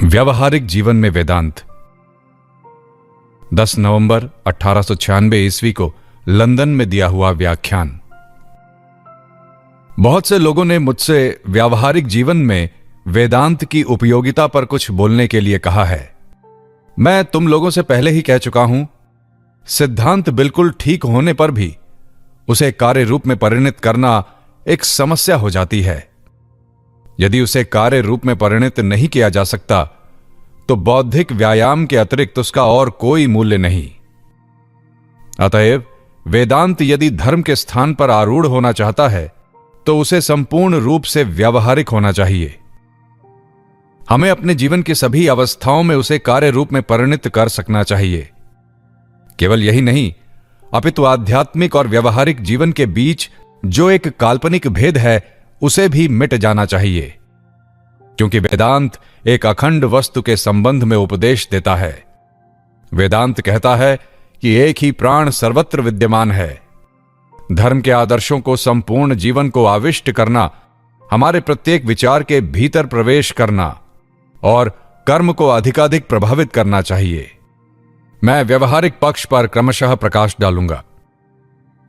व्यावहारिक जीवन में वेदांत। 10 नवंबर 1896 ईस्वी को लंदन में दिया हुआ व्याख्यान। बहुत से लोगों ने मुझसे व्यावहारिक जीवन में वेदांत की उपयोगिता पर कुछ बोलने के लिए कहा है। मैं तुम लोगों से पहले ही कह चुका हूं, सिद्धांत बिल्कुल ठीक होने पर भी उसे कार्य रूप में परिणत करना एक समस्या हो जाती है। यदि उसे कार्य रूप में परिणत नहीं किया जा सकता तो बौद्धिक व्यायाम के अतिरिक्त उसका और कोई मूल्य नहीं। अतएव वेदांत यदि धर्म के स्थान पर आरूढ़ होना चाहता है तो उसे संपूर्ण रूप से व्यावहारिक होना चाहिए। हमें अपने जीवन की सभी अवस्थाओं में उसे कार्य रूप में परिणत कर सकना चाहिए। केवल यही नहीं, अपितु आध्यात्मिक और व्यावहारिक जीवन के बीच जो एक काल्पनिक भेद है उसे भी मिट जाना चाहिए, क्योंकि वेदांत एक अखंड वस्तु के संबंध में उपदेश देता है। वेदांत कहता है कि एक ही प्राण सर्वत्र विद्यमान है। धर्म के आदर्शों को संपूर्ण जीवन को आविष्ट करना, हमारे प्रत्येक विचार के भीतर प्रवेश करना और कर्म को अधिकाधिक प्रभावित करना चाहिए। मैं व्यवहारिक पक्ष पर क्रमशः प्रकाश डालूंगा,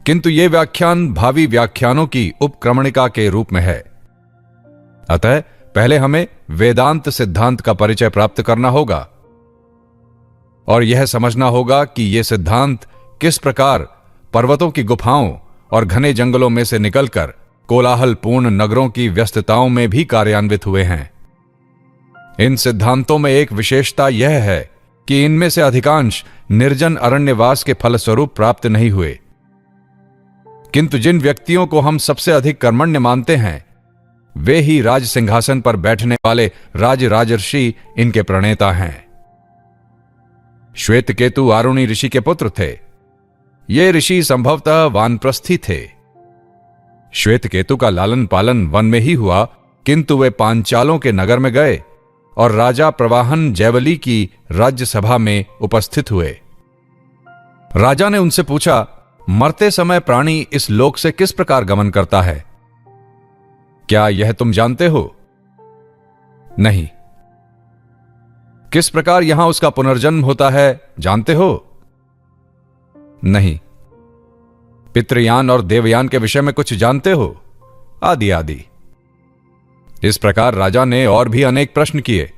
किंतु यह व्याख्यान भावी व्याख्यानों की उपक्रमणिका के रूप में है। अतः पहले हमें वेदांत सिद्धांत का परिचय प्राप्त करना होगा और यह समझना होगा कि यह सिद्धांत किस प्रकार पर्वतों की गुफाओं और घने जंगलों में से निकलकर कोलाहलपूर्ण नगरों की व्यस्तताओं में भी कार्यान्वित हुए हैं। इन सिद्धांतों में एक विशेषता यह है कि इनमें से अधिकांश निर्जन अरण्यवास के फलस्वरूप प्राप्त नहीं हुए, किंतु जिन व्यक्तियों को हम सबसे अधिक कर्मण्य मानते हैं वे ही राज सिंहासन पर बैठने वाले राज राजर्षि इनके प्रणेता हैं। श्वेत केतु आरुणि ऋषि के पुत्र थे। ये ऋषि संभवतः वानप्रस्थी थे। श्वेत केतु का लालन पालन वन में ही हुआ, किंतु वे पांचालों के नगर में गए और राजा प्रवाहन जैवली की राज्यसभा में उपस्थित हुए। राजा ने उनसे पूछा, मरते समय प्राणी इस लोक से किस प्रकार गमन करता है? क्या यह तुम जानते हो? नहीं। किस प्रकार यहां उसका पुनर्जन्म होता है जानते हो? नहीं। पितृयान और देवयान के विषय में कुछ जानते हो? आदि आदि। इस प्रकार राजा ने और भी अनेक प्रश्न किए।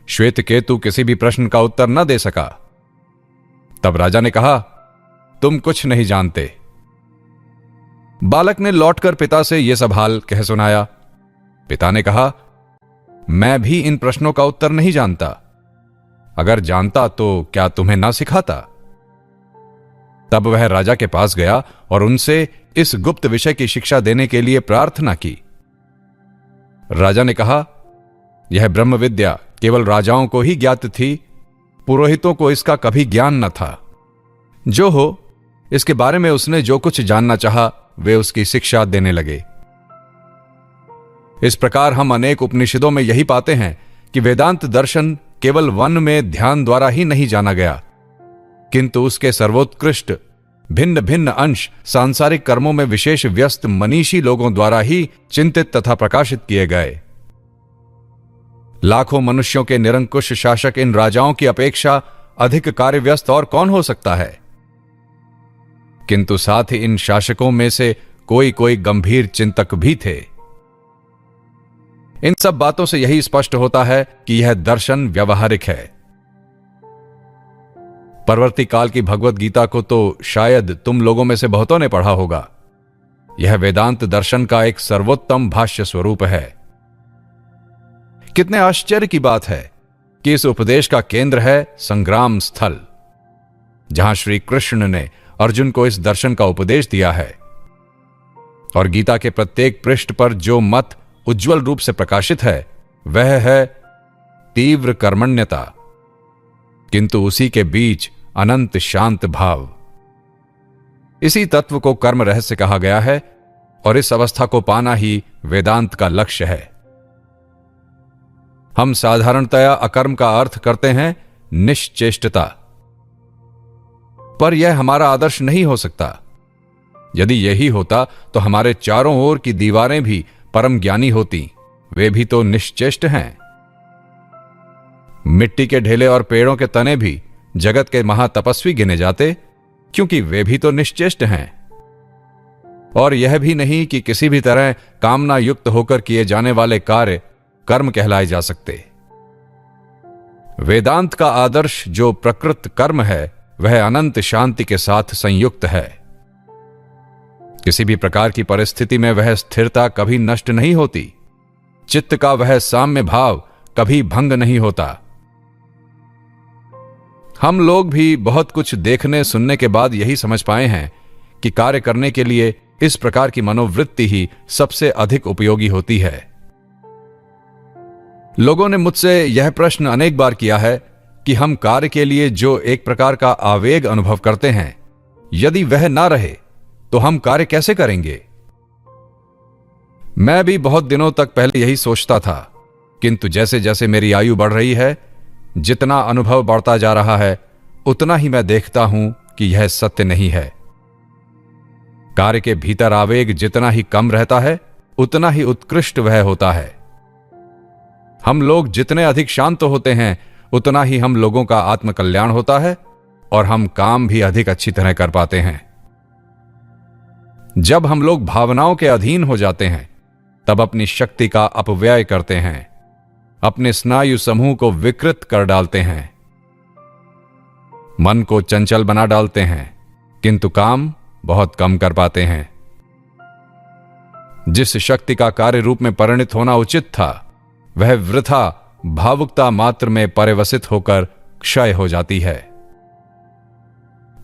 श्वेत केतु किसी भी प्रश्न का उत्तर न दे सका। तब राजा ने कहा, तुम कुछ नहीं जानते। बालक ने लौटकर पिता से यह सब हाल कह सुनाया। पिता ने कहा, मैं भी इन प्रश्नों का उत्तर नहीं जानता। अगर जानता तो क्या तुम्हें ना सिखाता? तब वह राजा के पास गया और उनसे इस गुप्त विषय की शिक्षा देने के लिए प्रार्थना की। राजा ने कहा, यह ब्रह्म विद्या केवल राजाओं को ही ज्ञात थी, पुरोहितों को इसका कभी ज्ञान न था। जो हो, इसके बारे में उसने जो कुछ जानना चाहा वे उसकी शिक्षा देने लगे। इस प्रकार हम अनेक उपनिषदों में यही पाते हैं कि वेदांत दर्शन केवल वन में ध्यान द्वारा ही नहीं जाना गया, किंतु उसके सर्वोत्कृष्ट भिन्न भिन्न अंश सांसारिक कर्मों में विशेष व्यस्त मनीषी लोगों द्वारा ही चिंतित तथा प्रकाशित किए गए। लाखों मनुष्यों के निरंकुश शासक इन राजाओं की अपेक्षा अधिक कार्यव्यस्त और कौन हो सकता है? किंतु साथ ही इन शासकों में से कोई कोई गंभीर चिंतक भी थे। इन सब बातों से यही स्पष्ट होता है कि यह दर्शन व्यावहारिक है। परवर्ती काल की भगवत गीता को तो शायद तुम लोगों में से बहुतों ने पढ़ा होगा। यह वेदांत दर्शन का एक सर्वोत्तम भाष्य स्वरूप है। कितने आश्चर्य की बात है कि इस उपदेश का केंद्र है संग्राम स्थल, जहां श्री कृष्ण ने अर्जुन को इस दर्शन का उपदेश दिया है। और गीता के प्रत्येक पृष्ठ पर जो मत उज्जवल रूप से प्रकाशित है वह है तीव्र कर्मण्यता, किंतु उसी के बीच अनंत शांत भाव। इसी तत्व को कर्म रहस्य कहा गया है और इस अवस्था को पाना ही वेदांत का लक्ष्य है। हम साधारणतया अकर्म का अर्थ करते हैं निश्चेष्टता, पर यह हमारा आदर्श नहीं हो सकता। यदि यही होता तो हमारे चारों ओर की दीवारें भी परम ज्ञानी होती, वे भी तो निश्चेष्ट हैं। मिट्टी के ढेले और पेड़ों के तने भी जगत के महातपस्वी गिने जाते, क्योंकि वे भी तो निश्चेष्ट हैं। और यह भी नहीं कि किसी भी तरह कामना युक्त होकर किए जाने वाले कार्य कर्म कहलाए जा सकते। वेदांत का आदर्श जो प्रकृत कर्म है, वह अनंत शांति के साथ संयुक्त है। किसी भी प्रकार की परिस्थिति में वह स्थिरता कभी नष्ट नहीं होती। चित्त का वह साम्य भाव कभी भंग नहीं होता। हम लोग भी बहुत कुछ देखने सुनने के बाद यही समझ पाए हैं कि कार्य करने के लिए इस प्रकार की मनोवृत्ति ही सबसे अधिक उपयोगी होती है। लोगों ने मुझसे यह प्रश्न अनेक बार किया है कि हम कार्य के लिए जो एक प्रकार का आवेग अनुभव करते हैं, यदि वह ना रहे तो हम कार्य कैसे करेंगे। मैं भी बहुत दिनों तक पहले यही सोचता था, किंतु जैसे जैसे मेरी आयु बढ़ रही है, जितना अनुभव बढ़ता जा रहा है, उतना ही मैं देखता हूं कि यह सत्य नहीं है। कार्य के भीतर आवेग जितना ही कम रहता है, उतना ही उत्कृष्ट वह होता है। हम लोग जितने अधिक शांत होते हैं, उतना ही हम लोगों का आत्मकल्याण होता है और हम काम भी अधिक अच्छी तरह कर पाते हैं। जब हम लोग भावनाओं के अधीन हो जाते हैं, तब अपनी शक्ति का अपव्यय करते हैं, अपने स्नायु समूह को विकृत कर डालते हैं, मन को चंचल बना डालते हैं, किंतु काम बहुत कम कर पाते हैं। जिस शक्ति का कार्य रूप में परिणित होना उचित था, वह वृथा भावुकता मात्र में परिवसित होकर क्षय हो जाती है।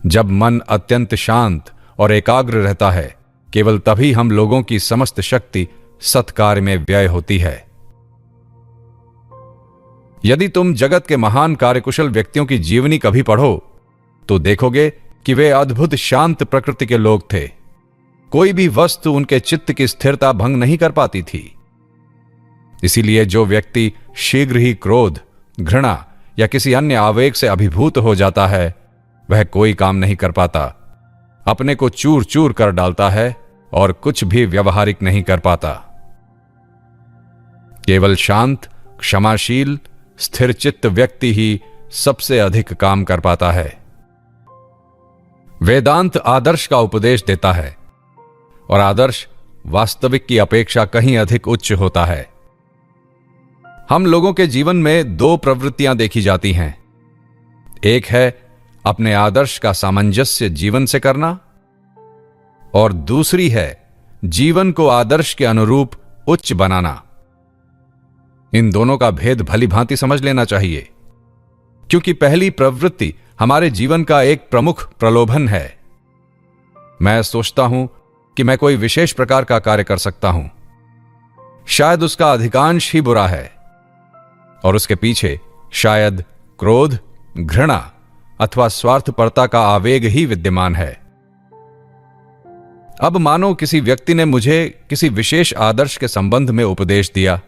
जब मन अत्यंत शांत और एकाग्र रहता है, केवल तभी हम लोगों की समस्त शक्ति सत्कार्य में व्यय होती है। यदि तुम जगत के महान कार्यकुशल व्यक्तियों की जीवनी कभी पढ़ो, तो देखोगे कि वे अद्भुत शांत प्रकृति के लोग थे। कोई भी वस्तु उनके चित्त की स्थिरता भंग नहीं कर पाती थी। इसीलिए जो व्यक्ति शीघ्र ही क्रोध, घृणा या किसी अन्य आवेग से अभिभूत हो जाता है, वह कोई काम नहीं कर पाता, अपने को चूर चूर कर डालता है और कुछ भी व्यवहारिक नहीं कर पाता। केवल शांत, क्षमाशील, स्थिर चित्त व्यक्ति ही सबसे अधिक काम कर पाता है। वेदांत आदर्श का उपदेश देता है और आदर्श वास्तविक की अपेक्षा कहीं अधिक उच्च होता है। हम लोगों के जीवन में दो प्रवृत्तियां देखी जाती हैं। एक है अपने आदर्श का सामंजस्य जीवन से करना, और दूसरी है जीवन को आदर्श के अनुरूप उच्च बनाना। इन दोनों का भेद भली भांति समझ लेना चाहिए, क्योंकि पहली प्रवृत्ति हमारे जीवन का एक प्रमुख प्रलोभन है। मैं सोचता हूं कि मैं कोई विशेष प्रकार का कार्य कर सकता हूं, शायद उसका अधिकांश ही बुरा है और उसके पीछे शायद क्रोध, घृणा अथवा स्वार्थपरता का आवेग ही विद्यमान है। अब मानो किसी व्यक्ति ने मुझे किसी विशेष आदर्श के संबंध में उपदेश दिया।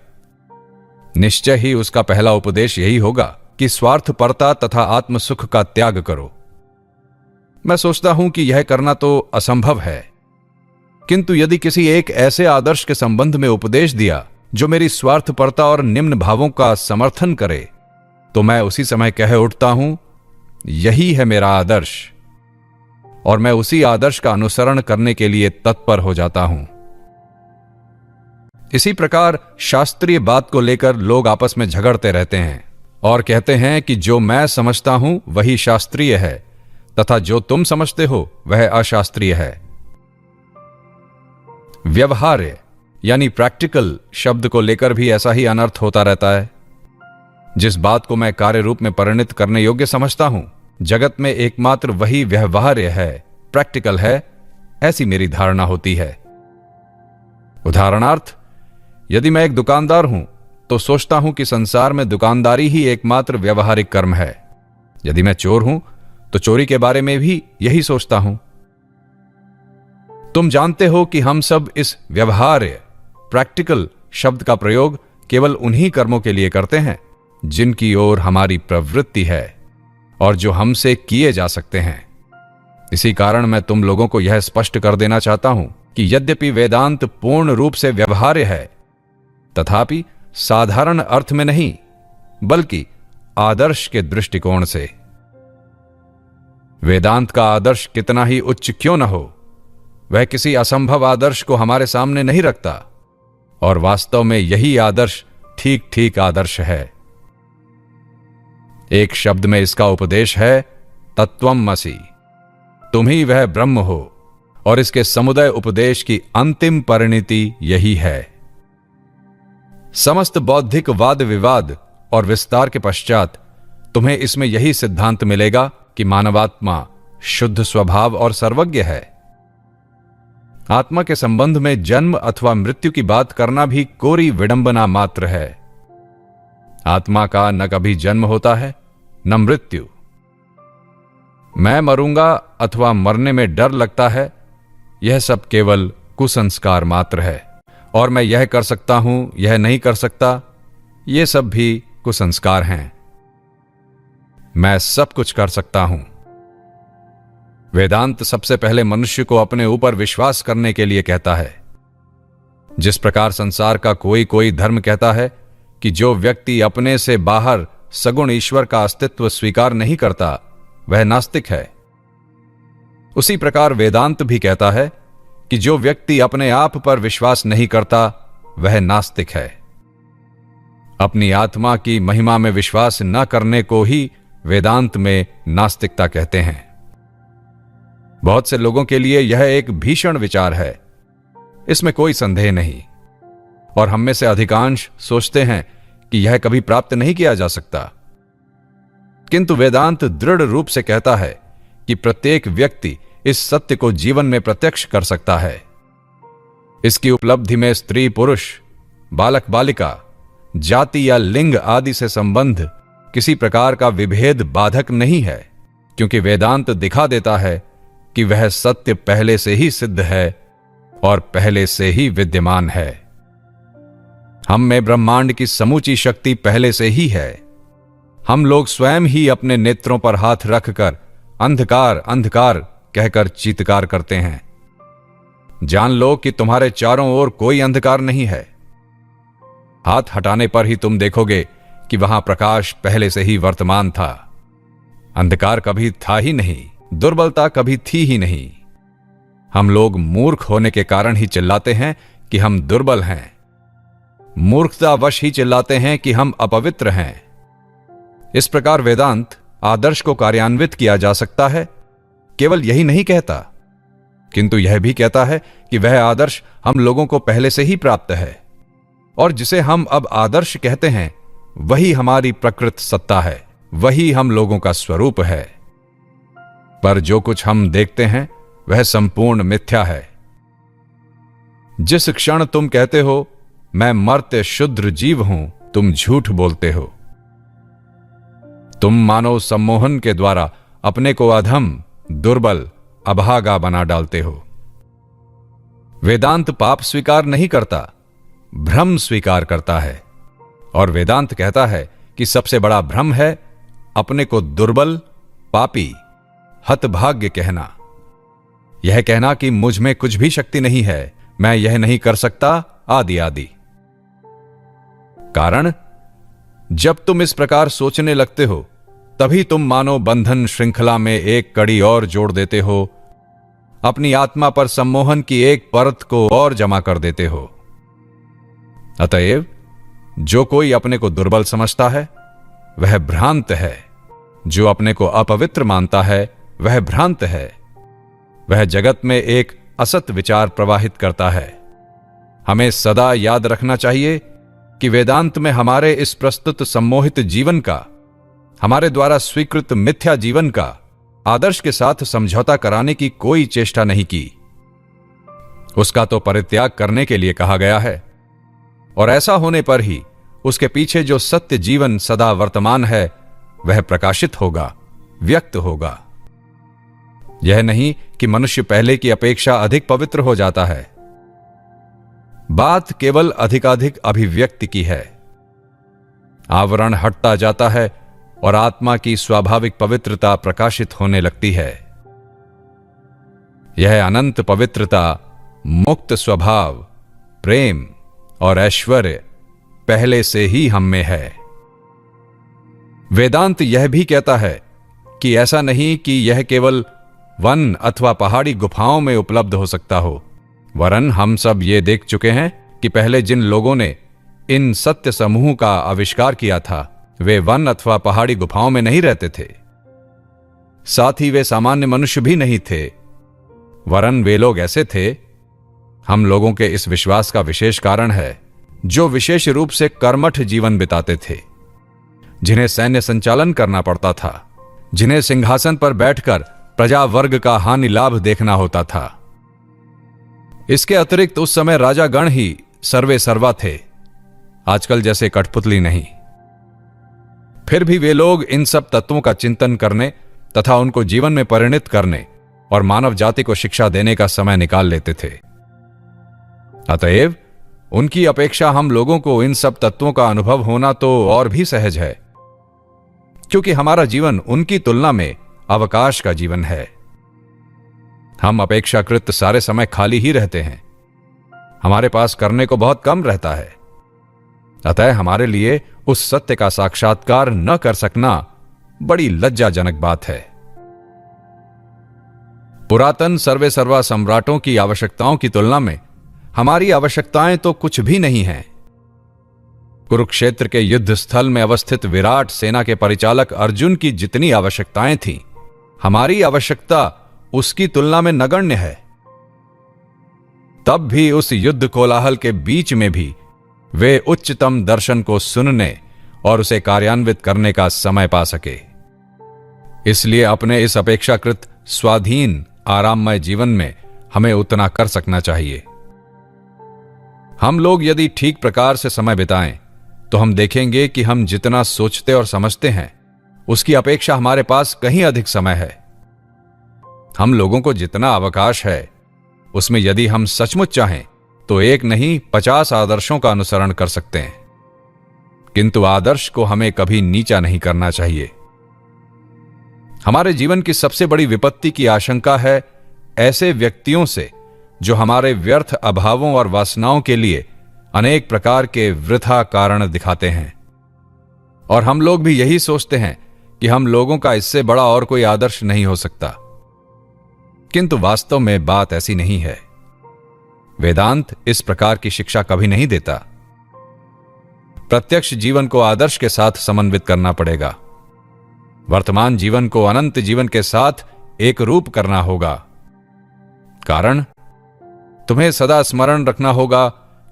निश्चय ही उसका पहला उपदेश यही होगा कि स्वार्थपरता तथा आत्मसुख का त्याग करो। मैं सोचता हूं कि यह करना तो असंभव है, किंतु यदि किसी एक ऐसे आदर्श के संबंध में उपदेश दिया जो मेरी स्वार्थपरता और निम्न भावों का समर्थन करे, तो मैं उसी समय कह उठता हूं, यही है मेरा आदर्श, और मैं उसी आदर्श का अनुसरण करने के लिए तत्पर हो जाता हूं। इसी प्रकार शास्त्रीय बात को लेकर लोग आपस में झगड़ते रहते हैं और कहते हैं कि जो मैं समझता हूं वही शास्त्रीय है, तथा जो तुम समझते हो वह अशास्त्रीय है। व्यवहार्य यानी प्रैक्टिकल शब्द को लेकर भी ऐसा ही अनर्थ होता रहता है। जिस बात को मैं कार्य रूप में परिणित करने योग्य समझता हूं, जगत में एकमात्र वही व्यवहार्य है, प्रैक्टिकल है, ऐसी मेरी धारणा होती है। उदाहरणार्थ, यदि मैं एक दुकानदार हूं तो सोचता हूं कि संसार में दुकानदारी ही एकमात्र व्यवहारिक कर्म है। यदि मैं चोर हूं तो चोरी के बारे में भी यही सोचता हूं। तुम जानते हो कि हम सब इस व्यवहार्य, प्रैक्टिकल शब्द का प्रयोग केवल उन्हीं कर्मों के लिए करते हैं जिनकी ओर हमारी प्रवृत्ति है और जो हमसे किए जा सकते हैं। इसी कारण मैं तुम लोगों को यह स्पष्ट कर देना चाहता हूं कि यद्यपि वेदांत पूर्ण रूप से व्यवहार्य है, तथापि साधारण अर्थ में नहीं, बल्कि आदर्श के दृष्टिकोण से। वेदांत का आदर्श कितना ही उच्च क्यों न हो, वह किसी असंभव आदर्श को हमारे सामने नहीं रखता, और वास्तव में यही आदर्श ठीक ठीक आदर्श है। एक शब्द में इसका उपदेश है, तत्वमसि, तुम ही वह ब्रह्म हो, और इसके समुदय उपदेश की अंतिम परिणति यही है। समस्त बौद्धिक वाद विवाद और विस्तार के पश्चात तुम्हें इसमें यही सिद्धांत मिलेगा कि मानवात्मा शुद्ध स्वभाव और सर्वज्ञ है। आत्मा के संबंध में जन्म अथवा मृत्यु की बात करना भी कोरी विडंबना मात्र है। आत्मा का न कभी जन्म होता है न मृत्यु। मैं मरूंगा अथवा मरने में डर लगता है, यह सब केवल कुसंस्कार मात्र है। और मैं यह कर सकता हूं, यह नहीं कर सकता, यह सब भी कुसंस्कार हैं। मैं सब कुछ कर सकता हूं। वेदांत सबसे पहले मनुष्य को अपने ऊपर विश्वास करने के लिए कहता है। जिस प्रकार संसार का कोई कोई धर्म कहता है कि जो व्यक्ति अपने से बाहर सगुण ईश्वर का अस्तित्व स्वीकार नहीं करता वह नास्तिक है, उसी प्रकार वेदांत भी कहता है कि जो व्यक्ति अपने आप पर विश्वास नहीं करता वह नास्तिक है। अपनी आत्मा की महिमा में विश्वास न करने को ही वेदांत में नास्तिकता कहते हैं। बहुत से लोगों के लिए यह एक भीषण विचार है, इसमें कोई संदेह नहीं, और हम में से अधिकांश सोचते हैं कि यह कभी प्राप्त नहीं किया जा सकता। किंतु वेदांत दृढ़ रूप से कहता है कि प्रत्येक व्यक्ति इस सत्य को जीवन में प्रत्यक्ष कर सकता है। इसकी उपलब्धि में स्त्री पुरुष, बालक बालिका, जाति या लिंग आदि से संबंध किसी प्रकार का विभेद बाधक नहीं है, क्योंकि वेदांत दिखा देता है कि वह सत्य पहले से ही सिद्ध है और पहले से ही विद्यमान है। हम में ब्रह्मांड की समूची शक्ति पहले से ही है। हम लोग स्वयं ही अपने नेत्रों पर हाथ रखकर अंधकार अंधकार कहकर चीत्कार करते हैं। जान लो कि तुम्हारे चारों ओर कोई अंधकार नहीं है। हाथ हटाने पर ही तुम देखोगे कि वहां प्रकाश पहले से ही वर्तमान था। अंधकार कभी था ही नहीं, दुर्बलता कभी थी ही नहीं। हम लोग मूर्ख होने के कारण ही चिल्लाते हैं कि हम दुर्बल हैं। मूर्खतावश ही चिल्लाते हैं कि हम अपवित्र हैं। इस प्रकार वेदांत आदर्श को कार्यान्वित किया जा सकता है केवल यही नहीं कहता, किंतु यह भी कहता है कि वह आदर्श हम लोगों को पहले से ही प्राप्त है, और जिसे हम अब आदर्श कहते हैं वही हमारी प्रकृत सत्ता है, वही हम लोगों का स्वरूप है। पर जो कुछ हम देखते हैं वह संपूर्ण मिथ्या है। जिस क्षण तुम कहते हो मैं मर्त्य शुद्र जीव हूं, तुम झूठ बोलते हो। तुम मानव सम्मोहन के द्वारा अपने को अधम, दुर्बल, अभागा बना डालते हो। वेदांत पाप स्वीकार नहीं करता, भ्रम स्वीकार करता है, और वेदांत कहता है कि सबसे बड़ा भ्रम है अपने को दुर्बल, पापी, हतभाग्य कहना। यह कहना कि मुझ में कुछ भी शक्ति नहीं है, मैं यह नहीं कर सकता, आदि आदि। कारण, जब तुम इस प्रकार सोचने लगते हो तभी तुम मानो बंधन श्रृंखला में एक कड़ी और जोड़ देते हो, अपनी आत्मा पर सम्मोहन की एक परत को और जमा कर देते हो। अतएव जो कोई अपने को दुर्बल समझता है वह भ्रांत है, जो अपने को अपवित्र मानता है वह भ्रांत है। वह जगत में एक असत विचार प्रवाहित करता है। हमें सदा याद रखना चाहिए कि वेदांत में हमारे इस प्रस्तुत सम्मोहित जीवन का, हमारे द्वारा स्वीकृत मिथ्या जीवन का आदर्श के साथ समझौता कराने की कोई चेष्टा नहीं की। उसका तो परित्याग करने के लिए कहा गया है, और ऐसा होने पर ही उसके पीछे जो सत्य जीवन सदा वर्तमान है वह प्रकाशित होगा, व्यक्त होगा। यह नहीं कि मनुष्य पहले की अपेक्षा अधिक पवित्र हो जाता है। बात केवल अधिकाधिक अभिव्यक्ति की है। आवरण हटता जाता है और आत्मा की स्वाभाविक पवित्रता प्रकाशित होने लगती है। यह अनंत पवित्रता, मुक्त स्वभाव, प्रेम और ऐश्वर्य पहले से ही हम में है। वेदांत यह भी कहता है कि ऐसा नहीं कि यह केवल वन अथवा पहाड़ी गुफाओं में उपलब्ध हो सकता हो, वरन हम सब ये देख चुके हैं कि पहले जिन लोगों ने इन सत्य समूह का आविष्कार किया था वे वन अथवा पहाड़ी गुफाओं में नहीं रहते थे। साथ ही वे सामान्य मनुष्य भी नहीं थे, वरन वे लोग ऐसे थे। हम लोगों के इस विश्वास का विशेष कारण है जो विशेष रूप से कर्मठ जीवन बिताते थे, जिन्हें सैन्य संचालन करना पड़ता था, जिन्हें सिंहासन पर बैठकर प्रजा वर्ग का हानि लाभ देखना होता था। इसके अतिरिक्त उस समय राजागण ही सर्वे सर्वा थे, आजकल जैसे कठपुतली नहीं। फिर भी वे लोग इन सब तत्वों का चिंतन करने तथा उनको जीवन में परिणत करने और मानव जाति को शिक्षा देने का समय निकाल लेते थे। अतएव उनकी अपेक्षा हम लोगों को इन सब तत्वों का अनुभव होना तो और भी सहज है, क्योंकि हमारा जीवन उनकी तुलना में अवकाश का जीवन है। हम अपेक्षाकृत सारे समय खाली ही रहते हैं, हमारे पास करने को बहुत कम रहता है। अतः हमारे लिए उस सत्य का साक्षात्कार न कर सकना बड़ी लज्जाजनक बात है। पुरातन सर्वे सर्वा सम्राटों की आवश्यकताओं की तुलना में हमारी आवश्यकताएं तो कुछ भी नहीं हैं। कुरुक्षेत्र के युद्ध स्थल में अवस्थित विराट सेना के परिचालक अर्जुन की जितनी आवश्यकताएं थीं, हमारी आवश्यकता उसकी तुलना में नगण्य है। तब भी उस युद्ध कोलाहल के बीच में भी वे उच्चतम दर्शन को सुनने और उसे कार्यान्वित करने का समय पा सके। इसलिए अपने इस अपेक्षाकृत स्वाधीन आराममय जीवन में हमें उतना कर सकना चाहिए। हम लोग यदि ठीक प्रकार से समय बिताएं तो हम देखेंगे कि हम जितना सोचते और समझते हैं उसकी अपेक्षा हमारे पास कहीं अधिक समय है। हम लोगों को जितना अवकाश है उसमें यदि हम सचमुच चाहें तो एक नहीं 50 आदर्शों का अनुसरण कर सकते हैं, किंतु आदर्श को हमें कभी नीचा नहीं करना चाहिए। हमारे जीवन की सबसे बड़ी विपत्ति की आशंका है ऐसे व्यक्तियों से जो हमारे व्यर्थ अभावों और वासनाओं के लिए अनेक प्रकार के वृथा कारण दिखाते हैं। और हम लोग भी यही सोचते हैं कि हम लोगों का इससे बड़ा और कोई आदर्श नहीं हो सकता, किंतु वास्तव में बात ऐसी नहीं है। वेदांत इस प्रकार की शिक्षा कभी नहीं देता। प्रत्यक्ष जीवन को आदर्श के साथ समन्वित करना पड़ेगा। वर्तमान जीवन को अनंत जीवन के साथ एक रूप करना होगा। कारण तुम्हें सदा स्मरण रखना होगा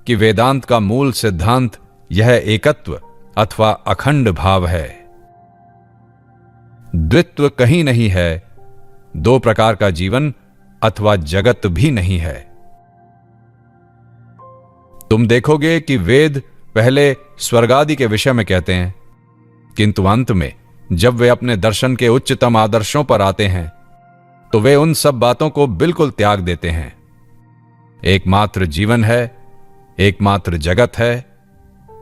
कि वेदांत का मूल सिद्धांत यह एकत्व अथवा अखंड भाव है। द्वित्व कहीं नहीं है, दो प्रकार का जीवन अथवा जगत भी नहीं है। तुम देखोगे कि वेद पहले स्वर्गादि के विषय में कहते हैं, किंतु अंत में जब वे अपने दर्शन के उच्चतम आदर्शों पर आते हैं तो वे उन सब बातों को बिल्कुल त्याग देते हैं। एकमात्र जीवन है, एकमात्र जगत है,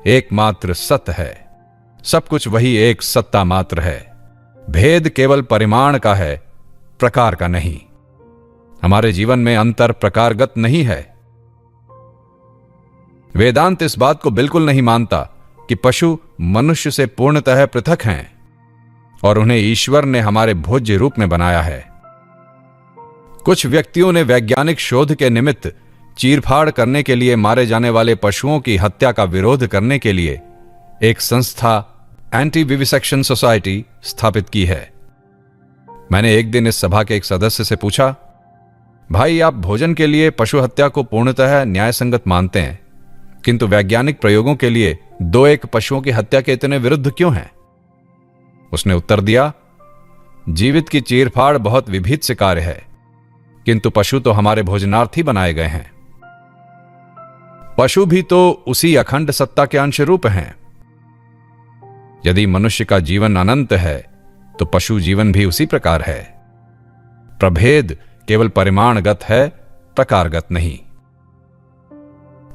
एकमात्र सत्य है। सब कुछ वही एक सत्ता मात्र है। भेद केवल परिमाण का है, प्रकार का नहीं। हमारे जीवन में अंतर प्रकारगत नहीं है। वेदांत इस बात को बिल्कुल नहीं मानता कि पशु मनुष्य से पूर्णतः पृथक हैं और उन्हें ईश्वर ने हमारे भोज्य रूप में बनाया है। कुछ व्यक्तियों ने वैज्ञानिक शोध के निमित्त चीरफाड़ करने के लिए मारे जाने वाले पशुओं की हत्या का विरोध करने के लिए एक संस्था एंटी विविसेक्शन सोसाइटी स्थापित की है। मैंने एक दिन इस सभा के एक सदस्य से पूछा, भाई आप भोजन के लिए पशु हत्या को पूर्णतः न्यायसंगत मानते हैं, किंतु वैज्ञानिक प्रयोगों के लिए दो एक पशुओं की हत्या के इतने विरुद्ध क्यों हैं? उसने उत्तर दिया, जीवित की चीरफाड़ बहुत विभीत से कार्य है, किंतु पशु तो हमारे भोजनार्थ ही बनाए गए हैं। पशु भी तो उसी अखंड सत्ता के अंश रूप हैं। यदि मनुष्य का जीवन अनंत है तो पशु जीवन भी उसी प्रकार है। प्रभेद केवल परिमाणगत है, प्रकारगत नहीं।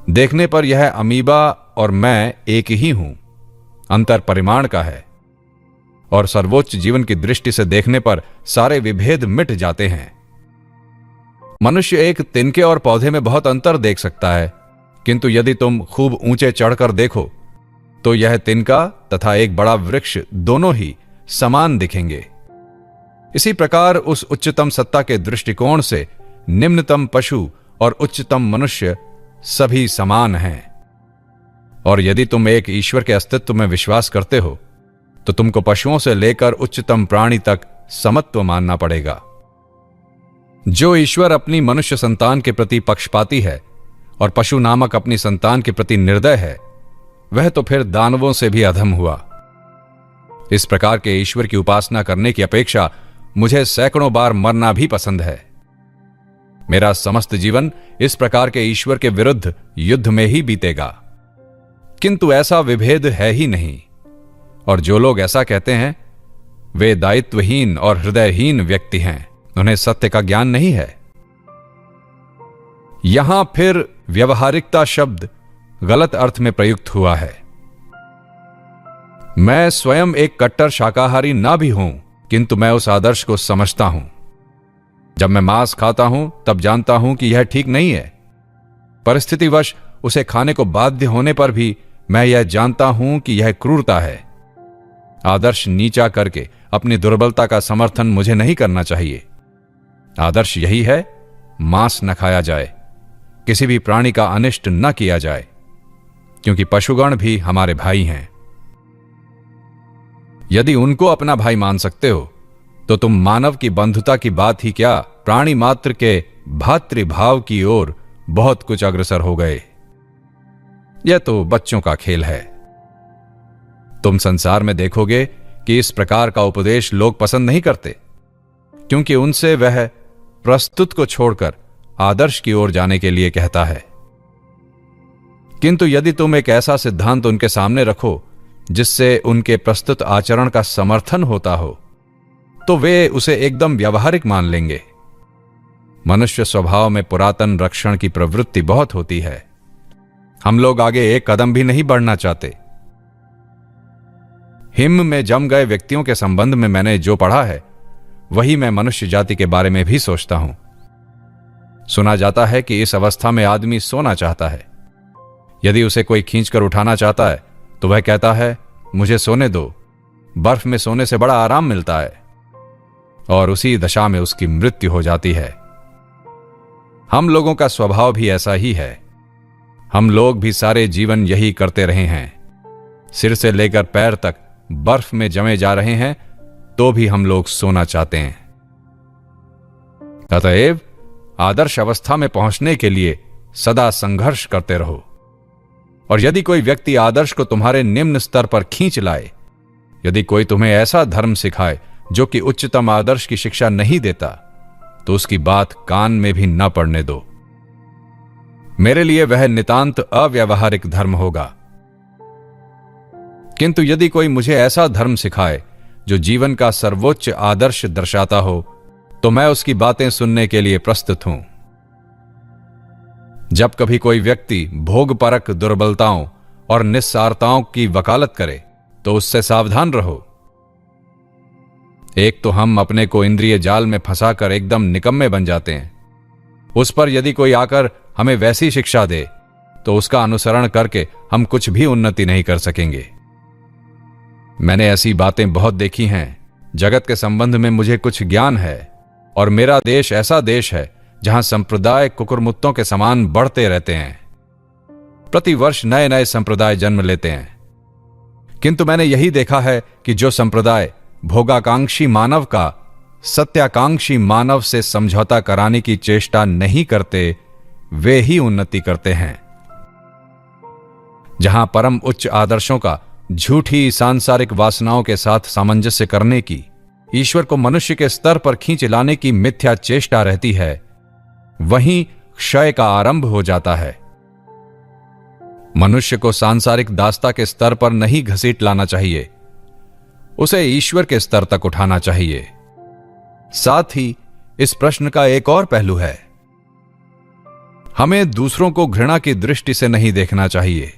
देखने पर यह अमीबा और मैं एक ही हूं, अंतर परिमाण का है। और सर्वोच्च जीवन की दृष्टि से देखने पर सारे विभेद मिट जाते हैं। मनुष्य एक तिनके और पौधे में बहुत अंतर देख सकता है, किंतु यदि तुम खूब ऊंचे चढ़कर देखो तो यह तिनका तथा एक बड़ा वृक्ष दोनों ही समान दिखेंगे। इसी प्रकार उस उच्चतम सत्ता के दृष्टिकोण से निम्नतम पशु और उच्चतम मनुष्य सभी समान हैं। और यदि तुम एक ईश्वर के अस्तित्व में विश्वास करते हो तो तुमको पशुओं से लेकर उच्चतम प्राणी तक समत्व मानना पड़ेगा। जो ईश्वर अपनी मनुष्य संतान के प्रति पक्षपाती है और पशु नामक अपनी संतान के प्रति निर्दय है, वह तो फिर दानवों से भी अधम हुआ। इस प्रकार के ईश्वर की उपासना करने की अपेक्षा मुझे सैकड़ों बार मरना भी पसंद है। मेरा समस्त जीवन इस प्रकार के ईश्वर के विरुद्ध युद्ध में ही बीतेगा। किंतु ऐसा विभेद है ही नहीं, और जो लोग ऐसा कहते हैं वे दायित्वहीन और हृदयहीन व्यक्ति हैं, उन्हें सत्य का ज्ञान नहीं है। यहां फिर व्यवहारिकता शब्द गलत अर्थ में प्रयुक्त हुआ है। मैं स्वयं एक कट्टर शाकाहारी ना भी हूं, किंतु मैं उस आदर्श को समझता हूं। जब मैं मांस खाता हूं तब जानता हूं कि यह ठीक नहीं है। परिस्थितिवश उसे खाने को बाध्य होने पर भी मैं यह जानता हूं कि यह क्रूरता है। आदर्श नीचा करके अपनी दुर्बलता का समर्थन मुझे नहीं करना चाहिए। आदर्श यही है, मांस न खाया जाए, किसी भी प्राणी का अनिष्ट न किया जाए, क्योंकि पशुगण भी हमारे भाई हैं। यदि उनको अपना भाई मान सकते हो तो तुम मानव की बंधुता की बात ही क्या, प्राणी मात्र के भातृभाव की ओर बहुत कुछ अग्रसर हो गए। यह तो बच्चों का खेल है। तुम संसार में देखोगे कि इस प्रकार का उपदेश लोग पसंद नहीं करते, क्योंकि उनसे वह प्रस्तुत को छोड़कर आदर्श की ओर जाने के लिए कहता है। किंतु यदि तुम एक ऐसा सिद्धांत उनके सामने रखो जिससे उनके प्रस्तुत आचरण का समर्थन होता हो, तो वे उसे एकदम व्यावहारिक मान लेंगे। मनुष्य स्वभाव में पुरातन रक्षण की प्रवृत्ति बहुत होती है। हम लोग आगे एक कदम भी नहीं बढ़ना चाहते। हिम में जम गए व्यक्तियों के संबंध में मैंने जो पढ़ा है वही मैं मनुष्य जाति के बारे में भी सोचता हूं। सुना जाता है कि इस अवस्था में आदमी सोना चाहता है। यदि उसे कोई खींचकर उठाना चाहता है तो वह कहता है, मुझे सोने दो, बर्फ में सोने से बड़ा आराम मिलता है, और उसी दशा में उसकी मृत्यु हो जाती है। हम लोगों का स्वभाव भी ऐसा ही है। हम लोग भी सारे जीवन यही करते रहे हैं। सिर से लेकर पैर तक बर्फ में जमे जा रहे हैं, तो भी हम लोग सोना चाहते हैं। अतएव आदर्श अवस्था में पहुंचने के लिए सदा संघर्ष करते रहो। और यदि कोई व्यक्ति आदर्श को तुम्हारे निम्न स्तर पर खींच लाए, यदि कोई तुम्हें ऐसा धर्म सिखाए जो कि उच्चतम आदर्श की शिक्षा नहीं देता, तो उसकी बात कान में भी न पड़ने दो। मेरे लिए वह नितांत अव्यावहारिक धर्म होगा। किंतु यदि कोई मुझे ऐसा धर्म सिखाए जो जीवन का सर्वोच्च आदर्श दर्शाता हो, तो मैं उसकी बातें सुनने के लिए प्रस्तुत हूं। जब कभी कोई व्यक्ति भोगपरक दुर्बलताओं और निस्सारताओं की वकालत करे तो उससे सावधान रहो। एक तो हम अपने को इंद्रिय जाल में फंसाकर एकदम निकम्मे बन जाते हैं। उस पर यदि कोई आकर हमें वैसी शिक्षा दे तो उसका अनुसरण करके हम कुछ भी उन्नति नहीं कर सकेंगे। मैंने ऐसी बातें बहुत देखी हैं। जगत के संबंध में मुझे कुछ ज्ञान है, और मेरा देश ऐसा देश है जहां संप्रदाय कुकुरमुत्तों के समान बढ़ते रहते हैं। प्रतिवर्ष नए नए संप्रदाय जन्म लेते हैं। किंतु मैंने यही देखा है कि जो संप्रदाय भोगाकांक्षी मानव का सत्याकांक्षी मानव से समझौता कराने की चेष्टा नहीं करते, वे ही उन्नति करते हैं। जहां परम उच्च आदर्शों का झूठी सांसारिक वासनाओं के साथ सामंजस्य करने की, ईश्वर को मनुष्य के स्तर पर खींच लाने की मिथ्या चेष्टा रहती है, वहीं क्षय का आरंभ हो जाता है। मनुष्य को सांसारिक दास्ता के स्तर पर नहीं घसीट लाना चाहिए, उसे ईश्वर के स्तर तक उठाना चाहिए। साथ ही इस प्रश्न का एक और पहलू है। हमें दूसरों को घृणा की दृष्टि से नहीं देखना चाहिए।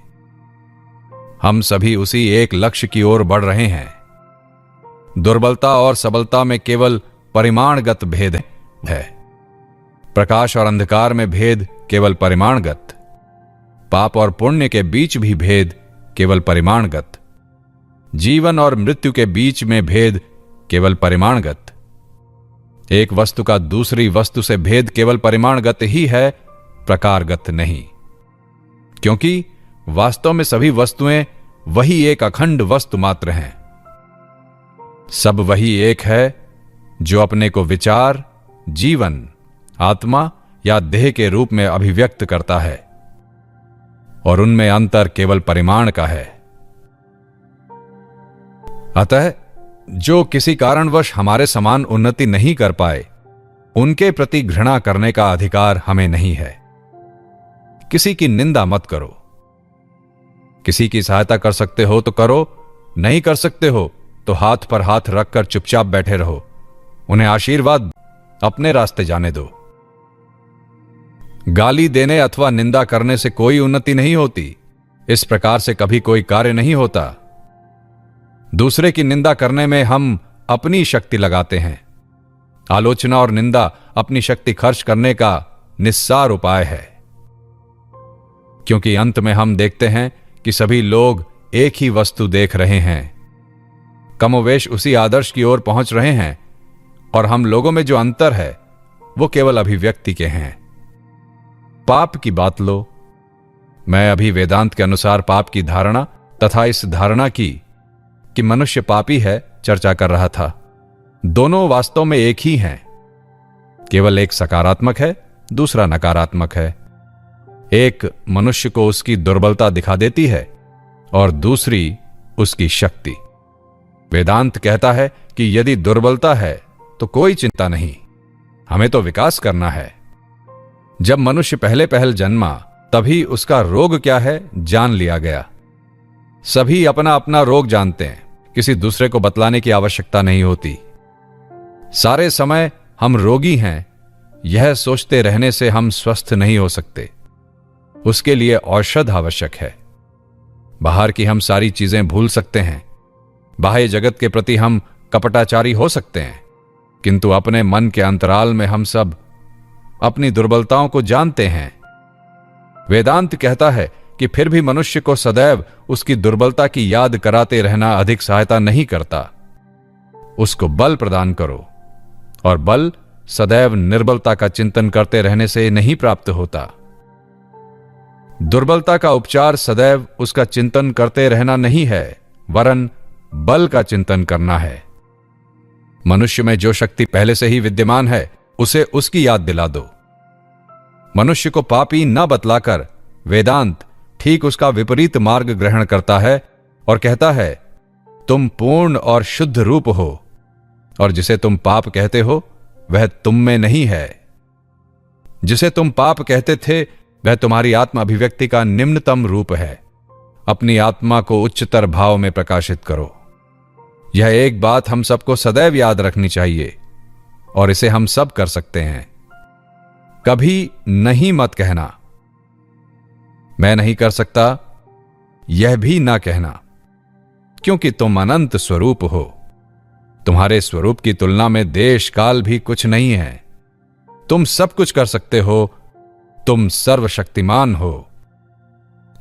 हम सभी उसी एक लक्ष्य की ओर बढ़ रहे हैं। दुर्बलता और सबलता में केवल परिमाणगत भेद है। प्रकाश और अंधकार में भेद केवल परिमाणगत। पाप और पुण्य के बीच भी भेद केवल परिमाणगत। जीवन और मृत्यु के बीच में भेद केवल परिमाणगत। एक वस्तु का दूसरी वस्तु से भेद केवल परिमाणगत ही है, प्रकारगत नहीं। क्योंकि वास्तव में सभी वस्तुएं वही एक अखंड वस्तु मात्र हैं। सब वही एक है जो अपने को विचार, जीवन, आत्मा या देह के रूप में अभिव्यक्त करता है, और उनमें अंतर केवल परिमाण का है। अतः जो किसी कारणवश हमारे समान उन्नति नहीं कर पाए, उनके प्रति घृणा करने का अधिकार हमें नहीं है। किसी की निंदा मत करो। किसी की सहायता कर सकते हो तो करो, नहीं कर सकते हो तो हाथ पर हाथ रखकर चुपचाप बैठे रहो। उन्हें आशीर्वाद, अपने रास्ते जाने दो। गाली देने अथवा निंदा करने से कोई उन्नति नहीं होती। इस प्रकार से कभी कोई कार्य नहीं होता। दूसरे की निंदा करने में हम अपनी शक्ति लगाते हैं। आलोचना और निंदा अपनी शक्ति खर्च करने का निस्सार उपाय है, क्योंकि अंत में हम देखते हैं कि सभी लोग एक ही वस्तु देख रहे हैं, कमोवेश उसी आदर्श की ओर पहुंच रहे हैं, और हम लोगों में जो अंतर है वो केवल अभिव्यक्ति के हैं। पाप की बात लो। मैं अभी वेदांत के अनुसार पाप की धारणा तथा इस धारणा की कि मनुष्य पापी है चर्चा कर रहा था। दोनों वास्तव में एक ही हैं, केवल एक सकारात्मक है, दूसरा नकारात्मक है। एक मनुष्य को उसकी दुर्बलता दिखा देती है और दूसरी उसकी शक्ति। वेदांत कहता है कि यदि दुर्बलता है तो कोई चिंता नहीं, हमें तो विकास करना है। जब मनुष्य पहले पहल जन्मा तभी उसका रोग क्या है जान लिया गया। सभी अपना अपना रोग जानते हैं, किसी दूसरे को बतलाने की आवश्यकता नहीं होती। सारे समय हम रोगी हैं, यह सोचते रहने से हम स्वस्थ नहीं हो सकते। उसके लिए औषध आवश्यक है। बाहर की हम सारी चीजें भूल सकते हैं, बाह्य जगत के प्रति हम कपटाचारी हो सकते हैं, किंतु अपने मन के अंतराल में हम सब अपनी दुर्बलताओं को जानते हैं। वेदांत कहता है कि फिर भी मनुष्य को सदैव उसकी दुर्बलता की याद कराते रहना अधिक सहायता नहीं करता। उसको बल प्रदान करो, और बल सदैव निर्बलता का चिंतन करते रहने से नहीं प्राप्त होता। दुर्बलता का उपचार सदैव उसका चिंतन करते रहना नहीं है, वरन बल का चिंतन करना है। मनुष्य में जो शक्ति पहले से ही विद्यमान है उसे उसकी याद दिला दो। मनुष्य को पापी न बतलाकर वेदांत ठीक उसका विपरीत मार्ग ग्रहण करता है और कहता है, तुम पूर्ण और शुद्ध रूप हो, और जिसे तुम पाप कहते हो वह तुम में नहीं है। जिसे तुम पाप कहते थे वह तुम्हारी आत्म अभिव्यक्ति का निम्नतम रूप है। अपनी आत्मा को उच्चतर भाव में प्रकाशित करो। यह एक बात हम सबको सदैव याद रखनी चाहिए, और इसे हम सब कर सकते हैं। कभी नहीं मत कहना। मैं नहीं कर सकता यह भी ना कहना, क्योंकि तुम अनंत स्वरूप हो। तुम्हारे स्वरूप की तुलना में देश काल भी कुछ नहीं है। तुम सब कुछ कर सकते हो, तुम सर्वशक्तिमान हो।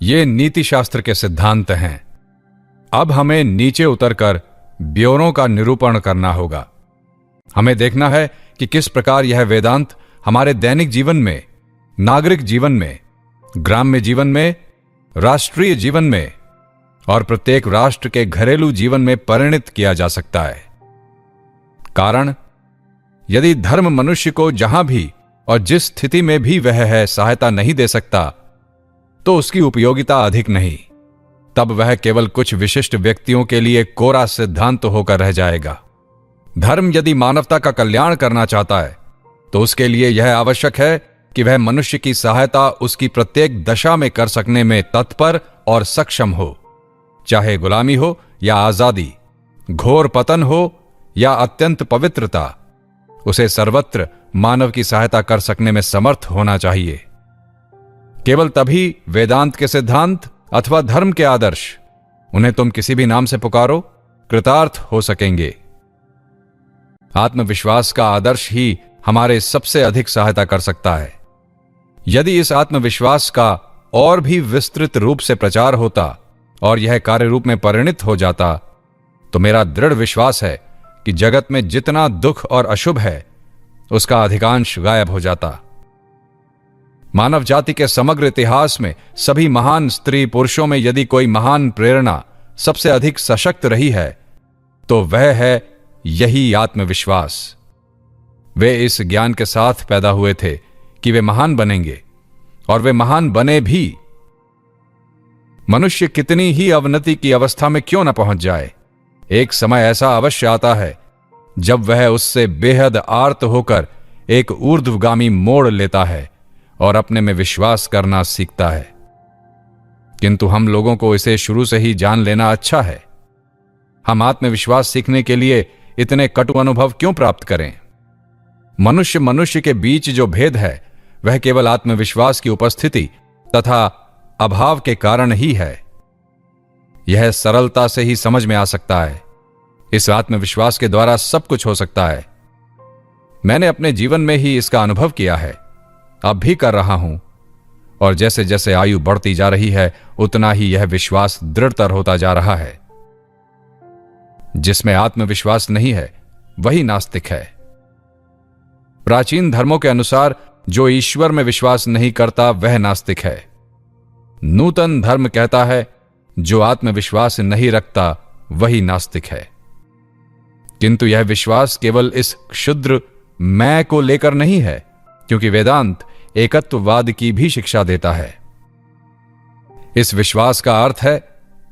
ये नीति शास्त्र के सिद्धांत हैं। अब हमें नीचे उतरकर ब्योरों का निरूपण करना होगा। हमें देखना है कि किस प्रकार यह वेदांत हमारे दैनिक जीवन में, नागरिक जीवन में, ग्राम्य जीवन में, राष्ट्रीय जीवन में और प्रत्येक राष्ट्र के घरेलू जीवन में परिणित किया जा सकता है। कारण, यदि धर्म मनुष्य को जहां भी और जिस स्थिति में भी वह है सहायता नहीं दे सकता, तो उसकी उपयोगिता अधिक नहीं। तब वह केवल कुछ विशिष्ट व्यक्तियों के लिए कोरा सिद्धांत होकर रह जाएगा। धर्म यदि मानवता का कल्याण करना चाहता है तो उसके लिए यह आवश्यक है कि वह मनुष्य की सहायता उसकी प्रत्येक दशा में कर सकने में तत्पर और सक्षम हो, चाहे गुलामी हो या आजादी, घोर पतन हो या अत्यंत पवित्रता। उसे सर्वत्र मानव की सहायता कर सकने में समर्थ होना चाहिए। केवल तभी वेदांत के सिद्धांत अथवा धर्म के आदर्श, उन्हें तुम किसी भी नाम से पुकारो, कृतार्थ हो सकेंगे। आत्मविश्वास का आदर्श ही हमारे सबसे अधिक सहायता कर सकता है। यदि इस आत्मविश्वास का और भी विस्तृत रूप से प्रचार होता और यह कार्य रूप में परिणित हो जाता तो मेरा दृढ़ विश्वास है कि जगत में जितना दुख और अशुभ है उसका अधिकांश गायब हो जाता। मानव जाति के समग्र इतिहास में सभी महान स्त्री पुरुषों में यदि कोई महान प्रेरणा सबसे अधिक सशक्त रही है तो वह है यही आत्मविश्वास। वे इस ज्ञान के साथ पैदा हुए थे कि वे महान बनेंगे और वे महान बने भी। मनुष्य कितनी ही अवनति की अवस्था में क्यों न पहुंच जाए, एक समय ऐसा अवश्य आता है जब वह उससे बेहद आर्त होकर एक ऊर्ध्वगामी मोड़ लेता है और अपने में विश्वास करना सीखता है। किंतु हम लोगों को इसे शुरू से ही जान लेना अच्छा है। हम आत्मविश्वास सीखने के लिए इतने कटु अनुभव क्यों प्राप्त करें? मनुष्य मनुष्य के बीच जो भेद है वह केवल आत्मविश्वास की उपस्थिति तथा अभाव के कारण ही है। यह सरलता से ही समझ में आ सकता है। इस आत्मविश्वास के द्वारा सब कुछ हो सकता है। मैंने अपने जीवन में ही इसका अनुभव किया है, अब भी कर रहा हूं, और जैसे जैसे आयु बढ़ती जा रही है उतना ही यह विश्वास दृढ़तर होता जा रहा है। जिसमें आत्मविश्वास नहीं है वही नास्तिक है। प्राचीन धर्मों के अनुसार जो ईश्वर में विश्वास नहीं करता वह नास्तिक है। नूतन धर्म कहता है जो आत्मविश्वास नहीं रखता वही नास्तिक है। किंतु यह विश्वास केवल इस क्षुद्र मैं को लेकर नहीं है, क्योंकि वेदांत एकत्ववाद की भी शिक्षा देता है। इस विश्वास का अर्थ है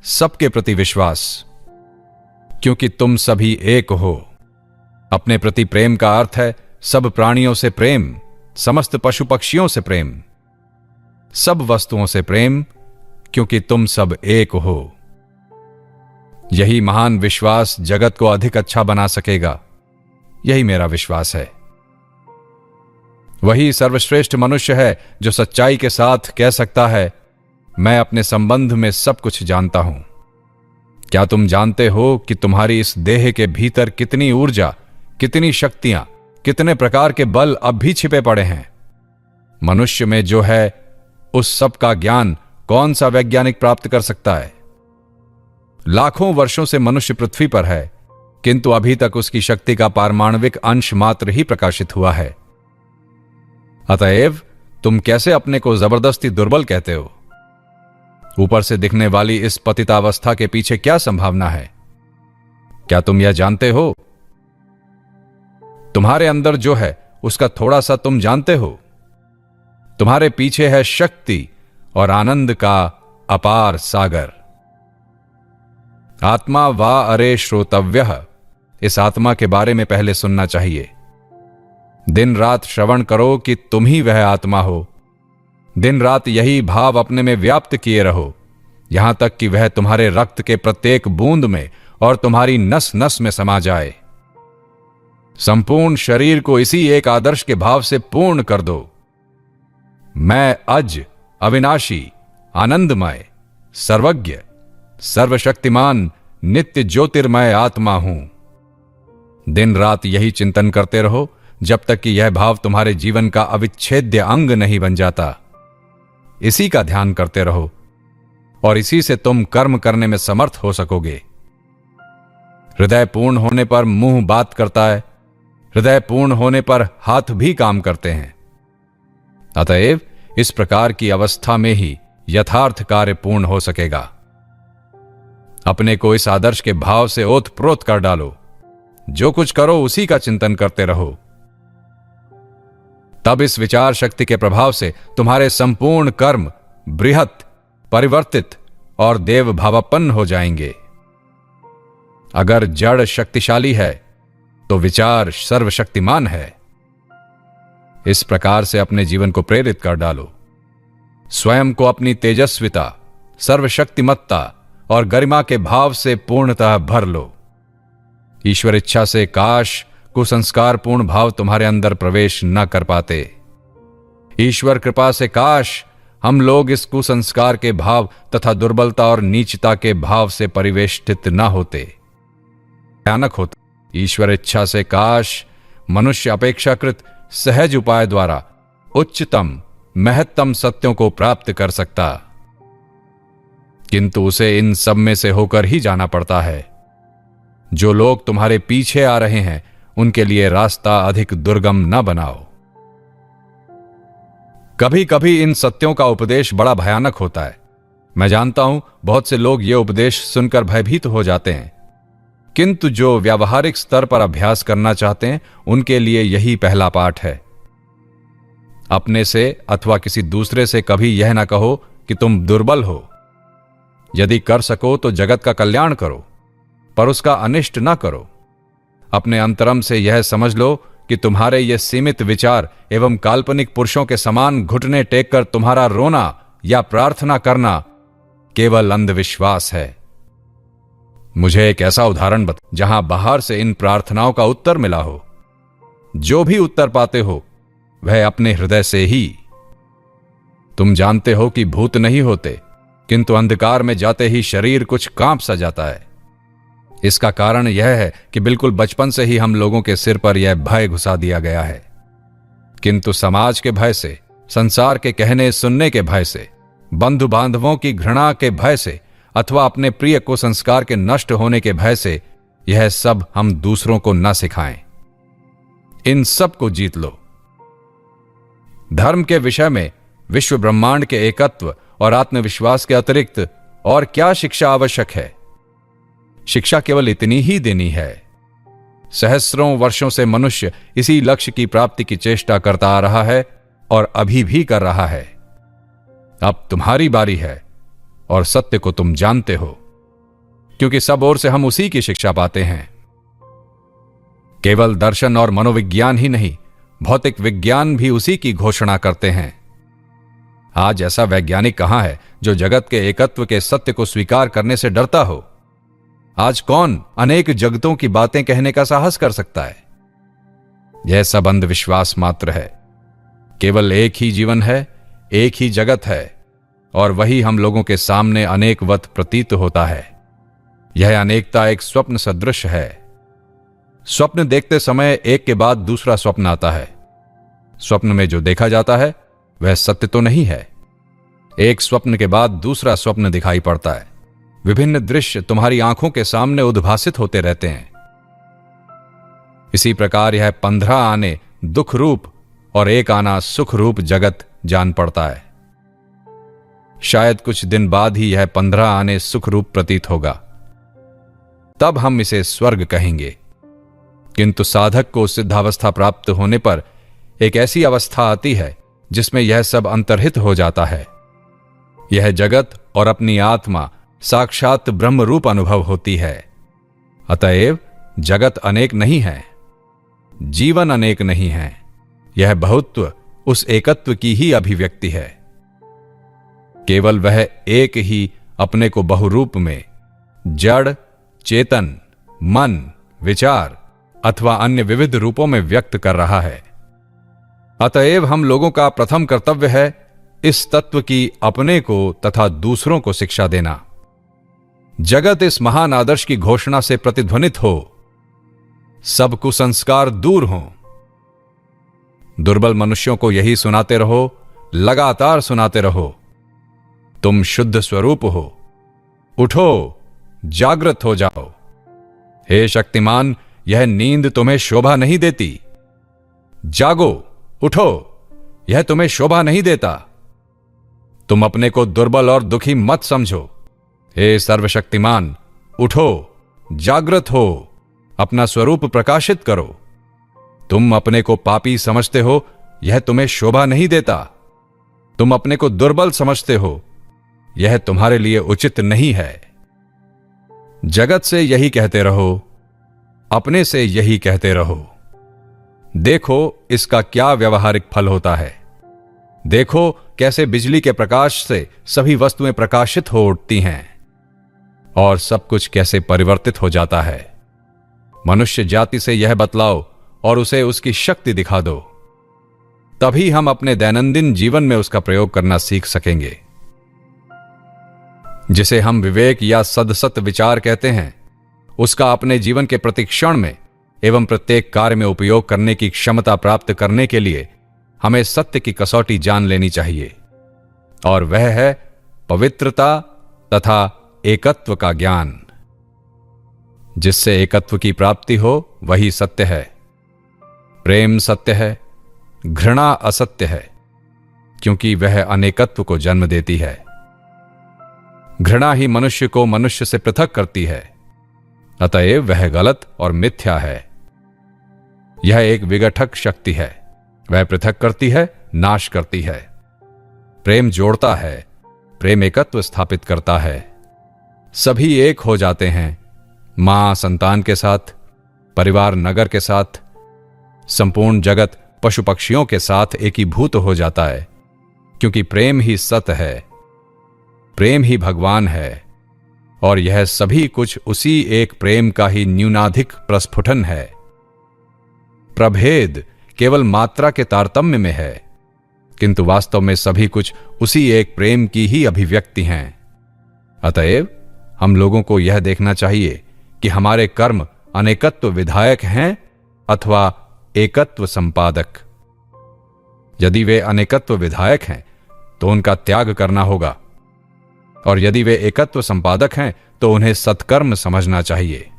सबके प्रति विश्वास, क्योंकि तुम सभी एक हो। अपने प्रति प्रेम का अर्थ है सब प्राणियों से प्रेम, समस्त पशु पक्षियों से प्रेम, सब वस्तुओं से प्रेम, क्योंकि तुम सब एक हो। यही महान विश्वास जगत को अधिक अच्छा बना सकेगा, यही मेरा विश्वास है। वही सर्वश्रेष्ठ मनुष्य है जो सच्चाई के साथ कह सकता है मैं अपने संबंध में सब कुछ जानता हूं। क्या तुम जानते हो कि तुम्हारी इस देह के भीतर कितनी ऊर्जा, कितनी शक्तियां, कितने प्रकार के बल अब भी छिपे पड़े हैं? मनुष्य में जो है उस सब का ज्ञान कौन सा वैज्ञानिक प्राप्त कर सकता है? लाखों वर्षों से मनुष्य पृथ्वी पर है, किंतु अभी तक उसकी शक्ति का पारमाणविक अंश मात्र ही प्रकाशित हुआ है। अतएव तुम कैसे अपने को जबरदस्ती दुर्बल कहते हो? ऊपर से दिखने वाली इस पतितावस्था के पीछे क्या संभावना है? क्या तुम यह जानते हो? तुम्हारे अंदर जो है उसका थोड़ा सा तुम जानते हो। तुम्हारे पीछे है शक्ति और आनंद का अपार सागर। आत्मा वा अरे श्रोतव्यः, इस आत्मा के बारे में पहले सुनना चाहिए। दिन रात श्रवण करो कि तुम ही वह आत्मा हो। दिन रात यही भाव अपने में व्याप्त किए रहो, यहां तक कि वह तुम्हारे रक्त के प्रत्येक बूंद में और तुम्हारी नस नस में समा जाए। संपूर्ण शरीर को इसी एक आदर्श के भाव से पूर्ण कर दो। मैं अज, अविनाशी, आनंदमय, सर्वज्ञ, सर्वशक्तिमान, नित्य ज्योतिर्मय आत्मा हूं। दिन रात यही चिंतन करते रहो जब तक कि यह भाव तुम्हारे जीवन का अविच्छेद्य अंग नहीं बन जाता। इसी का ध्यान करते रहो और इसी से तुम कर्म करने में समर्थ हो सकोगे। हृदय पूर्ण होने पर मुंह बात करता है, हृदय पूर्ण होने पर हाथ भी काम करते हैं। अतएव इस प्रकार की अवस्था में ही यथार्थ कार्य पूर्ण हो सकेगा। अपने को इस आदर्श के भाव से ओतप्रोत कर डालो। जो कुछ करो उसी का चिंतन करते रहो। तब इस विचार शक्ति के प्रभाव से तुम्हारे संपूर्ण कर्म बृहत, परिवर्तित और देव भावापन्न हो जाएंगे। अगर जड़ शक्तिशाली है तो विचार सर्वशक्तिमान है। इस प्रकार से अपने जीवन को प्रेरित कर डालो। स्वयं को अपनी तेजस्विता, सर्वशक्तिमत्ता और गरिमा के भाव से पूर्णतः भर लो। ईश्वर इच्छा से काश कुसंस्कार पूर्ण भाव तुम्हारे अंदर प्रवेश न कर पाते। ईश्वर कृपा से काश हम लोग इस कुसंस्कार के भाव तथा दुर्बलता और नीचता के भाव से परिवेष्टित न होते, भयानक होता। ईश्वर इच्छा से काश मनुष्य अपेक्षाकृत सहज उपाय द्वारा उच्चतम महत्तम सत्यों को प्राप्त कर सकता, किंतु उसे इन सब में से होकर ही जाना पड़ता है। जो लोग तुम्हारे पीछे आ रहे हैं उनके लिए रास्ता अधिक दुर्गम न बनाओ। कभी कभी इन सत्यों का उपदेश बड़ा भयानक होता है। मैं जानता हूं बहुत से लोग ये उपदेश सुनकर भयभीत हो जाते हैं, किंतु जो व्यावहारिक स्तर पर अभ्यास करना चाहते हैं उनके लिए यही पहला पाठ है। अपने से अथवा किसी दूसरे से कभी यह ना कहो कि तुम दुर्बल हो। यदि कर सको तो जगत का कल्याण करो, पर उसका अनिष्ट ना करो। अपने अंतरम से यह समझ लो कि तुम्हारे ये सीमित विचार एवं काल्पनिक पुरुषों के समान घुटने टेक कर तुम्हारा रोना या प्रार्थना करना केवल अंधविश्वास है। मुझे एक ऐसा उदाहरण बता जहां बाहर से इन प्रार्थनाओं का उत्तर मिला हो। जो भी उत्तर पाते हो वह अपने हृदय से ही। तुम जानते हो कि भूत नहीं होते, किंतु अंधकार में जाते ही शरीर कुछ कांप सा जाता है। इसका कारण यह है कि बिल्कुल बचपन से ही हम लोगों के सिर पर यह भय घुसा दिया गया है। किंतु समाज के भय से, संसार के कहने सुनने के भय से, बंधु बांधवों की घृणा के भय से अथवा अपने प्रिय को संस्कार के नष्ट होने के भय से यह सब हम दूसरों को न सिखाएं। इन सब को जीत लो। धर्म के विषय में विश्व ब्रह्मांड के एकत्व और आत्मविश्वास के अतिरिक्त और क्या शिक्षा आवश्यक है? शिक्षा केवल इतनी ही देनी है। सहस्रों वर्षों से मनुष्य इसी लक्ष्य की प्राप्ति की चेष्टा करता आ रहा है और अभी भी कर रहा है। अब तुम्हारी बारी है और सत्य को तुम जानते हो, क्योंकि सब ओर से हम उसी की शिक्षा पाते हैं। केवल दर्शन और मनोविज्ञान ही नहीं, भौतिक विज्ञान भी उसी की घोषणा करते हैं। आज ऐसा वैज्ञानिक कहां है जो जगत के एकत्व के सत्य को स्वीकार करने से डरता हो? आज कौन अनेक जगतों की बातें कहने का साहस कर सकता है? यह सब अंधविश्वास मात्र है। केवल एक ही जीवन है, एक ही जगत है, और वही हम लोगों के सामने अनेकवत प्रतीत होता है। यह अनेकता एक स्वप्न सदृश है। स्वप्न देखते समय एक के बाद दूसरा स्वप्न आता है। स्वप्न में जो देखा जाता है वह सत्य तो नहीं है। एक स्वप्न के बाद दूसरा स्वप्न दिखाई पड़ता है। विभिन्न दृश्य तुम्हारी आंखों के सामने उद्भासित होते रहते हैं। इसी प्रकार यह 15 आने दुख रूप और एक आना सुख रूप जगत जान पड़ता है। शायद कुछ दिन बाद ही यह 15 आने सुख रूप प्रतीत होगा, तब हम इसे स्वर्ग कहेंगे। किंतु साधक को सिद्धावस्था प्राप्त होने पर एक ऐसी अवस्था आती है जिसमें यह सब अंतर्हित हो जाता है। यह जगत और अपनी आत्मा साक्षात ब्रह्म रूप अनुभव होती है। अतएव जगत अनेक नहीं है, जीवन अनेक नहीं है। यह बहुत्व उस एकत्व की ही अभिव्यक्ति है। केवल वह एक ही अपने को बहुरूप में जड़, चेतन, मन, विचार अथवा अन्य विविध रूपों में व्यक्त कर रहा है। अतएव हम लोगों का प्रथम कर्तव्य है इस तत्व की अपने को तथा दूसरों को शिक्षा देना। जगत इस महान आदर्श की घोषणा से प्रतिध्वनित हो, सब कुसंस्कार दूर हों। दुर्बल मनुष्यों को यही सुनाते रहो, लगातार सुनाते रहो। तुम शुद्ध स्वरूप हो, उठो, जागृत हो जाओ। हे शक्तिमान, यह नींद तुम्हें शोभा नहीं देती। जागो, उठो, यह तुम्हें शोभा नहीं देता। तुम अपने को दुर्बल और दुखी मत समझो। हे सर्वशक्तिमान, उठो, जागृत हो, अपना स्वरूप प्रकाशित करो। तुम अपने को पापी समझते हो, यह तुम्हें शोभा नहीं देता। तुम अपने को दुर्बल समझते हो, यह तुम्हारे लिए उचित नहीं है। जगत से यही कहते रहो, अपने से यही कहते रहो। देखो इसका क्या व्यवहारिक फल होता है। देखो कैसे बिजली के प्रकाश से सभी वस्तुएं प्रकाशित हो उठती हैं और सब कुछ कैसे परिवर्तित हो जाता है। मनुष्य जाति से यह बतलाओ और उसे उसकी शक्ति दिखा दो, तभी हम अपने दैनंदिन जीवन में उसका प्रयोग करना सीख सकेंगे। जिसे हम विवेक या सदसत विचार कहते हैं, उसका अपने जीवन के प्रति क्षण में एवं प्रत्येक कार्य में उपयोग करने की क्षमता प्राप्त करने के लिए हमें सत्य की कसौटी जान लेनी चाहिए, और वह है पवित्रता, तथा एकत्व का ज्ञान। जिससे एकत्व की प्राप्ति हो वही सत्य है। प्रेम सत्य है, घृणा असत्य है, क्योंकि वह अनेकत्व को जन्म देती है। घृणा ही मनुष्य को मनुष्य से पृथक करती है, अतएव वह गलत और मिथ्या है। यह एक विघटक शक्ति है, वह पृथक करती है, नाश करती है। प्रेम जोड़ता है, प्रेम एकत्व स्थापित करता है। सभी एक हो जाते हैं, मां संतान के साथ, परिवार नगर के साथ, संपूर्ण जगत पशु पक्षियों के साथ एकीभूत हो जाता है, क्योंकि प्रेम ही सत्य है, प्रेम ही भगवान है, और यह सभी कुछ उसी एक प्रेम का ही न्यूनाधिक प्रस्फुटन है। प्रभेद केवल मात्रा के तारतम्य में है, किंतु वास्तव में सभी कुछ उसी एक प्रेम की ही अभिव्यक्ति हैं। अतएव हम लोगों को यह देखना चाहिए कि हमारे कर्म अनेकत्व विधायक हैं अथवा एकत्व संपादक। यदि वे अनेकत्व विधायक हैं तो उनका त्याग करना होगा, और यदि वे एकत्व संपादक हैं तो उन्हें सत्कर्म समझना चाहिए।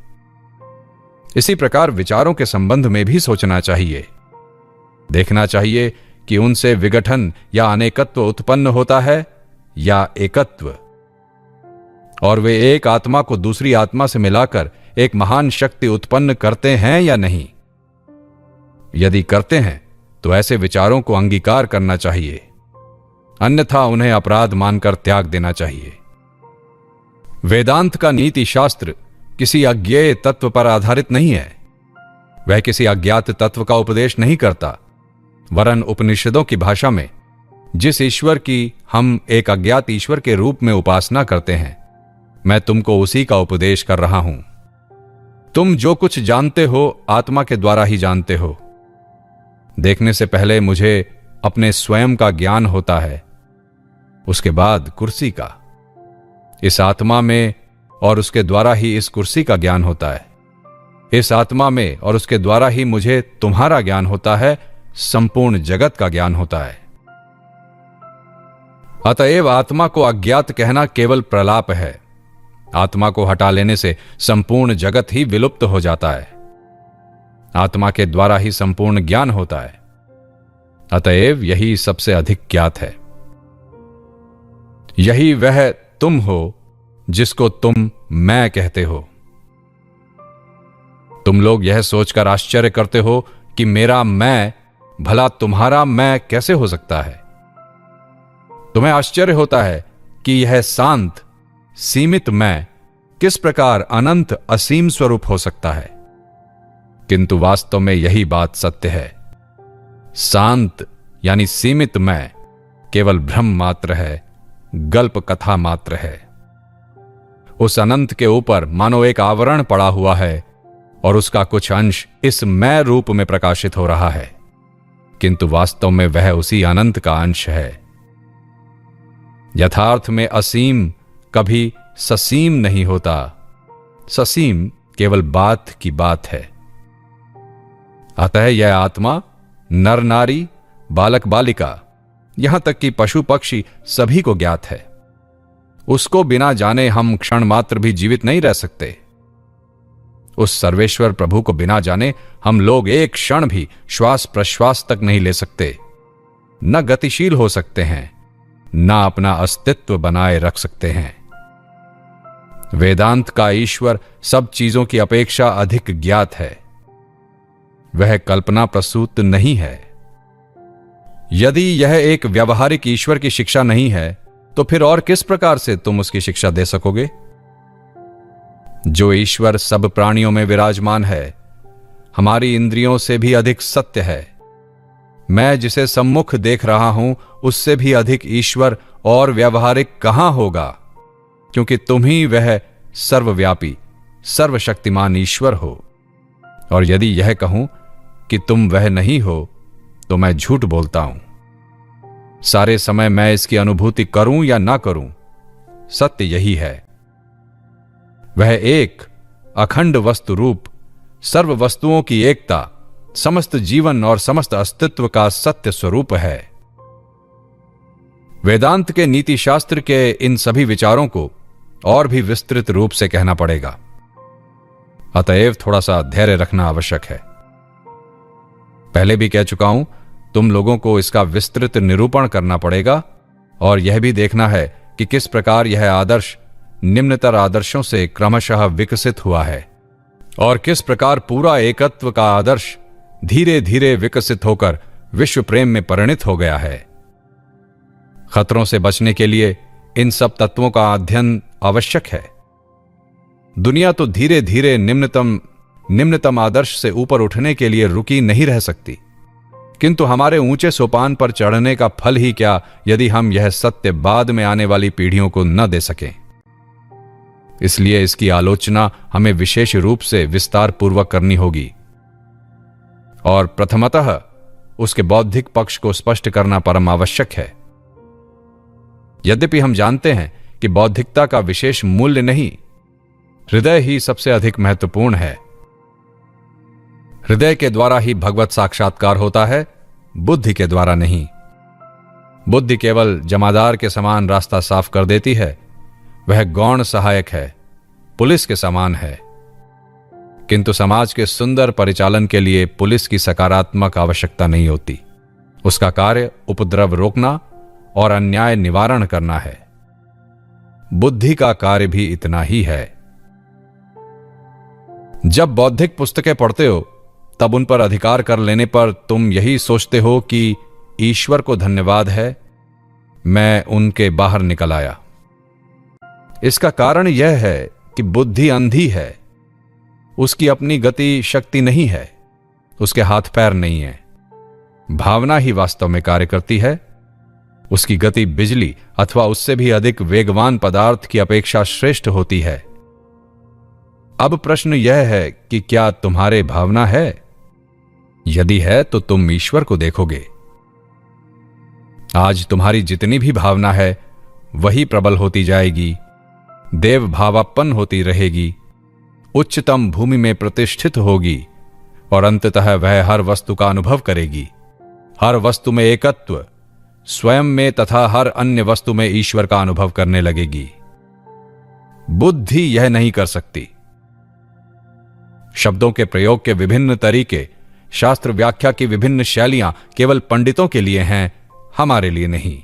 इसी प्रकार विचारों के संबंध में भी सोचना चाहिए। देखना चाहिए कि उनसे विघटन या अनेकत्व उत्पन्न होता है या एकत्व, और वे एक आत्मा को दूसरी आत्मा से मिलाकर एक महान शक्ति उत्पन्न करते हैं या नहीं। यदि करते हैं तो ऐसे विचारों को अंगीकार करना चाहिए, अन्यथा उन्हें अपराध मानकर त्याग देना चाहिए। वेदांत का नीति शास्त्र किसी अज्ञेय तत्व पर आधारित नहीं है। वह किसी अज्ञात तत्व का उपदेश नहीं करता, वरन उपनिषदों की भाषा में जिस ईश्वर की हम एक अज्ञात ईश्वर के रूप में उपासना करते हैं, मैं तुमको उसी का उपदेश कर रहा हूं। तुम जो कुछ जानते हो आत्मा के द्वारा ही जानते हो। देखने से पहले मुझे अपने स्वयं का ज्ञान होता है, उसके बाद कुर्सी का। इस आत्मा में और उसके द्वारा ही इस कुर्सी का ज्ञान होता है। इस आत्मा में और उसके द्वारा ही मुझे तुम्हारा ज्ञान होता है, संपूर्ण जगत का ज्ञान होता है। अतएव आत्मा को अज्ञात कहना केवल प्रलाप है। आत्मा को हटा लेने से संपूर्ण जगत ही विलुप्त हो जाता है। आत्मा के द्वारा ही संपूर्ण ज्ञान होता है, अतएव यही सबसे अधिक ज्ञात है। यही वह तुम हो जिसको तुम मैं कहते हो। तुम लोग यह सोचकर आश्चर्य करते हो कि मेरा मैं भला तुम्हारा मैं कैसे हो सकता है। तुम्हें आश्चर्य होता है कि यह शांत सीमित मैं किस प्रकार अनंत असीम स्वरूप हो सकता है, किंतु वास्तव में यही बात सत्य है। शांत यानी सीमित मैं केवल भ्रम मात्र है, गल्प कथा मात्र है। उस अनंत के ऊपर मानो एक आवरण पड़ा हुआ है और उसका कुछ अंश इस मैं रूप में प्रकाशित हो रहा है, किंतु वास्तव में वह उसी अनंत का अंश है। यथार्थ में असीम कभी ससीम नहीं होता। ससीम केवल बात की बात है। अतः यह आत्मा नर नारी, बालक बालिका, यहां तक कि पशु पक्षी सभी को ज्ञात है। उसको बिना जाने हम क्षण मात्र भी जीवित नहीं रह सकते। उस सर्वेश्वर प्रभु को बिना जाने हम लोग एक क्षण भी श्वास प्रश्वास तक नहीं ले सकते, न गतिशील हो सकते हैं, न अपना अस्तित्व बनाए रख सकते हैं। वेदांत का ईश्वर सब चीजों की अपेक्षा अधिक ज्ञात है। वह कल्पना प्रसूत नहीं है। यदि यह एक व्यावहारिक ईश्वर की शिक्षा नहीं है तो फिर और किस प्रकार से तुम उसकी शिक्षा दे सकोगे? जो ईश्वर सब प्राणियों में विराजमान है, हमारी इंद्रियों से भी अधिक सत्य है। मैं जिसे सम्मुख देख रहा हूं उससे भी अधिक ईश्वर और व्यावहारिक कहां होगा, क्योंकि तुम ही वह सर्वव्यापी सर्वशक्तिमान ईश्वर हो। और यदि यह कहूं कि तुम वह नहीं हो तो मैं झूठ बोलता हूं। सारे समय मैं इसकी अनुभूति करूं या ना करूं, सत्य यही है। वह एक अखंड वस्तु रूप सर्व वस्तुओं की एकता, समस्त जीवन और समस्त अस्तित्व का सत्य स्वरूप है। वेदांत के नीति शास्त्र के इन सभी विचारों को और भी विस्तृत रूप से कहना पड़ेगा। अतएव थोड़ा सा धैर्य रखना आवश्यक है। पहले भी कह चुका हूं, तुम लोगों को इसका विस्तृत निरूपण करना पड़ेगा और यह भी देखना है कि किस प्रकार यह आदर्श निम्नतर आदर्शों से क्रमशः विकसित हुआ है और किस प्रकार पूरा एकत्व का आदर्श धीरे धीरे विकसित होकर विश्व प्रेम में परिणित हो गया है। खतरों से बचने के लिए इन सब तत्वों का अध्ययन आवश्यक है। दुनिया तो धीरे धीरे निम्नतम आदर्श से ऊपर उठने के लिए रुकी नहीं रह सकती, किंतु हमारे ऊंचे सोपान पर चढ़ने का फल ही क्या यदि हम यह सत्य बाद में आने वाली पीढ़ियों को न दे सकें। इसलिए इसकी आलोचना हमें विशेष रूप से विस्तार पूर्वक करनी होगी और प्रथमतः उसके बौद्धिक पक्ष को स्पष्ट करना परम आवश्यक है। यद्यपि हम जानते हैं कि बौद्धिकता का विशेष मूल्य नहीं, हृदय ही सबसे अधिक महत्वपूर्ण है। हृदय के द्वारा ही भगवत साक्षात्कार होता है, बुद्धि के द्वारा नहीं। बुद्धि केवल जमादार के समान रास्ता साफ कर देती है, वह गौण सहायक है, पुलिस के समान है। किंतु समाज के सुंदर परिचालन के लिए पुलिस की सकारात्मक आवश्यकता नहीं होती। उसका कार्य उपद्रव रोकना और अन्याय निवारण करना है। बुद्धि का कार्य भी इतना ही है। जब बौद्धिक पुस्तकें पढ़ते हो तब उन पर अधिकार कर लेने पर तुम यही सोचते हो कि ईश्वर को धन्यवाद है, मैं उनके बाहर निकल आया। इसका कारण यह है कि बुद्धि अंधी है, उसकी अपनी गति शक्ति नहीं है, उसके हाथ पैर नहीं है। भावना ही वास्तव में कार्य करती है। उसकी गति बिजली अथवा उससे भी अधिक वेगवान पदार्थ की अपेक्षा श्रेष्ठ होती है। अब प्रश्न यह है कि क्या तुम्हारे भावना है? यदि है तो तुम ईश्वर को देखोगे। आज तुम्हारी जितनी भी भावना है वही प्रबल होती जाएगी, देव भावापन्न होती रहेगी, उच्चतम भूमि में प्रतिष्ठित होगी और अंततः वह हर वस्तु का अनुभव करेगी। हर वस्तु में एकत्व, स्वयं में तथा हर अन्य वस्तु में ईश्वर का अनुभव करने लगेगी। बुद्धि यह नहीं कर सकती। शब्दों के प्रयोग के विभिन्न तरीके, शास्त्र व्याख्या की विभिन्न शैलियां केवल पंडितों के लिए हैं, हमारे लिए नहीं।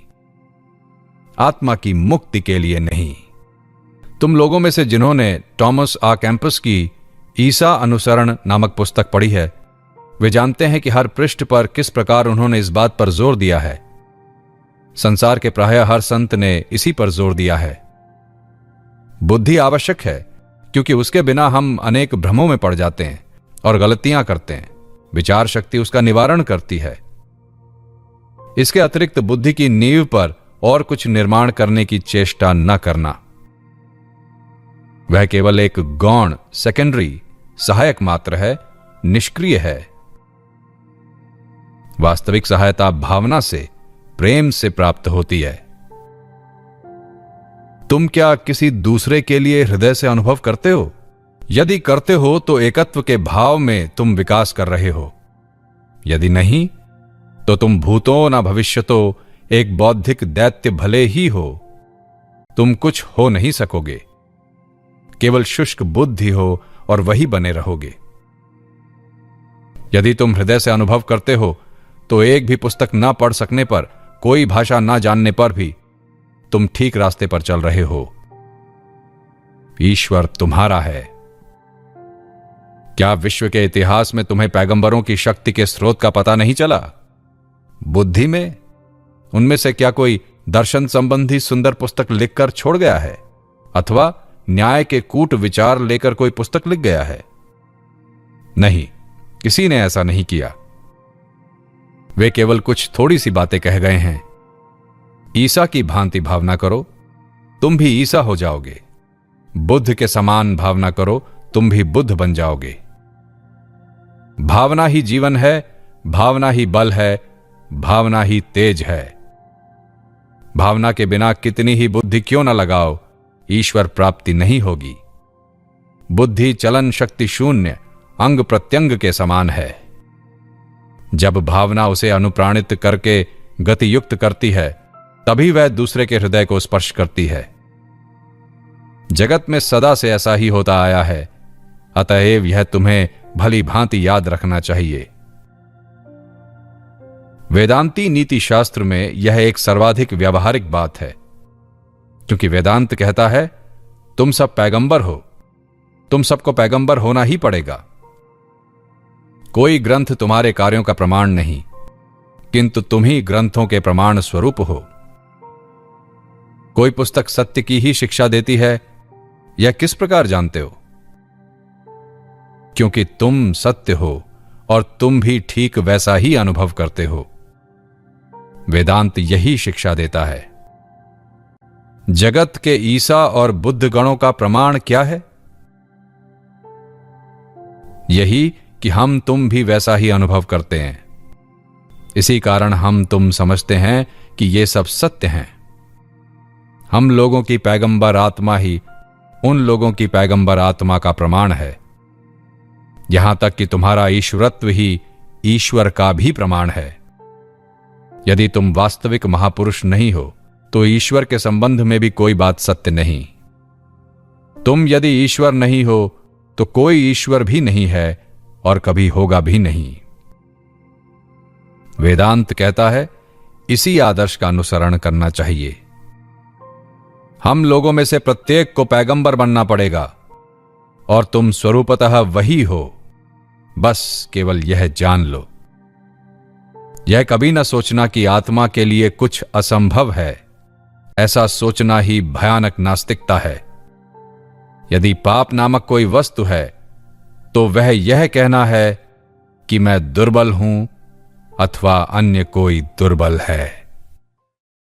आत्मा की मुक्ति के लिए नहीं। तुम लोगों में से जिन्होंने टॉमस आ कैंपस की ईसा अनुसरण नामक पुस्तक पढ़ी है, वे जानते हैं कि हर पृष्ठ पर किस प्रकार उन्होंने इस बात पर जोर दिया है। संसार के प्रायः हर संत ने इसी पर जोर दिया है। बुद्धि आवश्यक है, क्योंकि उसके बिना हम अनेक भ्रमों में पड़ जाते हैं और गलतियां करते हैं। विचार शक्ति उसका निवारण करती है। इसके अतिरिक्त बुद्धि की नींव पर और कुछ निर्माण करने की चेष्टा न करना। वह केवल एक गौण सेकेंडरी सहायक मात्र है, निष्क्रिय है। वास्तविक सहायता भावना से, प्रेम से प्राप्त होती है। तुम क्या किसी दूसरे के लिए हृदय से अनुभव करते हो? यदि करते हो तो एकत्व के भाव में तुम विकास कर रहे हो। यदि नहीं तो तुम भूतो न भविष्यतो एक बौद्धिक दैत्य भले ही हो, तुम कुछ हो नहीं सकोगे। केवल शुष्क बुद्धि हो और वही बने रहोगे। यदि तुम हृदय से अनुभव करते हो तो एक भी पुस्तक ना पढ़ सकने पर, कोई भाषा ना जानने पर भी तुम ठीक रास्ते पर चल रहे हो। ईश्वर तुम्हारा है। क्या विश्व के इतिहास में तुम्हें पैगंबरों की शक्ति के स्रोत का पता नहीं चला? बुद्धि में? उनमें से क्या कोई दर्शन संबंधी सुंदर पुस्तक लिखकर छोड़ गया है अथवा न्याय के कूट विचार लेकर कोई पुस्तक लिख गया है? नहीं, किसी ने ऐसा नहीं किया। वे केवल कुछ थोड़ी सी बातें कह गए हैं। ईसा की भांति भावना करो, तुम भी ईसा हो जाओगे। बुद्ध के समान भावना करो, तुम भी बुद्ध बन जाओगे। भावना ही जीवन है, भावना ही बल है, भावना ही तेज है। भावना के बिना कितनी ही बुद्धि क्यों न लगाओ, ईश्वर प्राप्ति नहीं होगी। बुद्धि चलन शक्ति शून्य अंग प्रत्यंग के समान है। जब भावना उसे अनुप्राणित करके गति युक्त करती है, तभी वह दूसरे के हृदय को स्पर्श करती है। जगत में सदा से ऐसा ही होता आया है, अतएव यह तुम्हें भली भांति याद रखना चाहिए। वेदांती नीति शास्त्र में यह एक सर्वाधिक व्यावहारिक बात है, क्योंकि वेदांत कहता है तुम सब पैगंबर हो, तुम सबको पैगंबर होना ही पड़ेगा। कोई ग्रंथ तुम्हारे कार्यों का प्रमाण नहीं, किंतु तुम ही ग्रंथों के प्रमाण स्वरूप हो। कोई पुस्तक सत्य की ही शिक्षा देती है, यह किस प्रकार जानते हो? क्योंकि तुम सत्य हो और तुम भी ठीक वैसा ही अनुभव करते हो। वेदांत यही शिक्षा देता है। जगत के ईसा और बुद्ध गणों का प्रमाण क्या है? यही कि हम तुम भी वैसा ही अनुभव करते हैं। इसी कारण हम तुम समझते हैं कि ये सब सत्य हैं। हम लोगों की पैगंबर आत्मा ही उन लोगों की पैगंबर आत्मा का प्रमाण है। यहां तक कि तुम्हारा ईश्वरत्व ही ईश्वर का भी प्रमाण है। यदि तुम वास्तविक महापुरुष नहीं हो तो ईश्वर के संबंध में भी कोई बात सत्य नहीं। तुम यदि ईश्वर नहीं हो तो कोई ईश्वर भी नहीं है और कभी होगा भी नहीं। वेदांत कहता है इसी आदर्श का अनुसरण करना चाहिए। हम लोगों में से प्रत्येक को पैगंबर बनना पड़ेगा और तुम स्वरूपतः वही हो, बस केवल यह जान लो। यह कभी न सोचना कि आत्मा के लिए कुछ असंभव है। ऐसा सोचना ही भयानक नास्तिकता है। यदि पाप नामक कोई वस्तु है तो वह यह कहना है कि मैं दुर्बल हूं अथवा अन्य कोई दुर्बल है।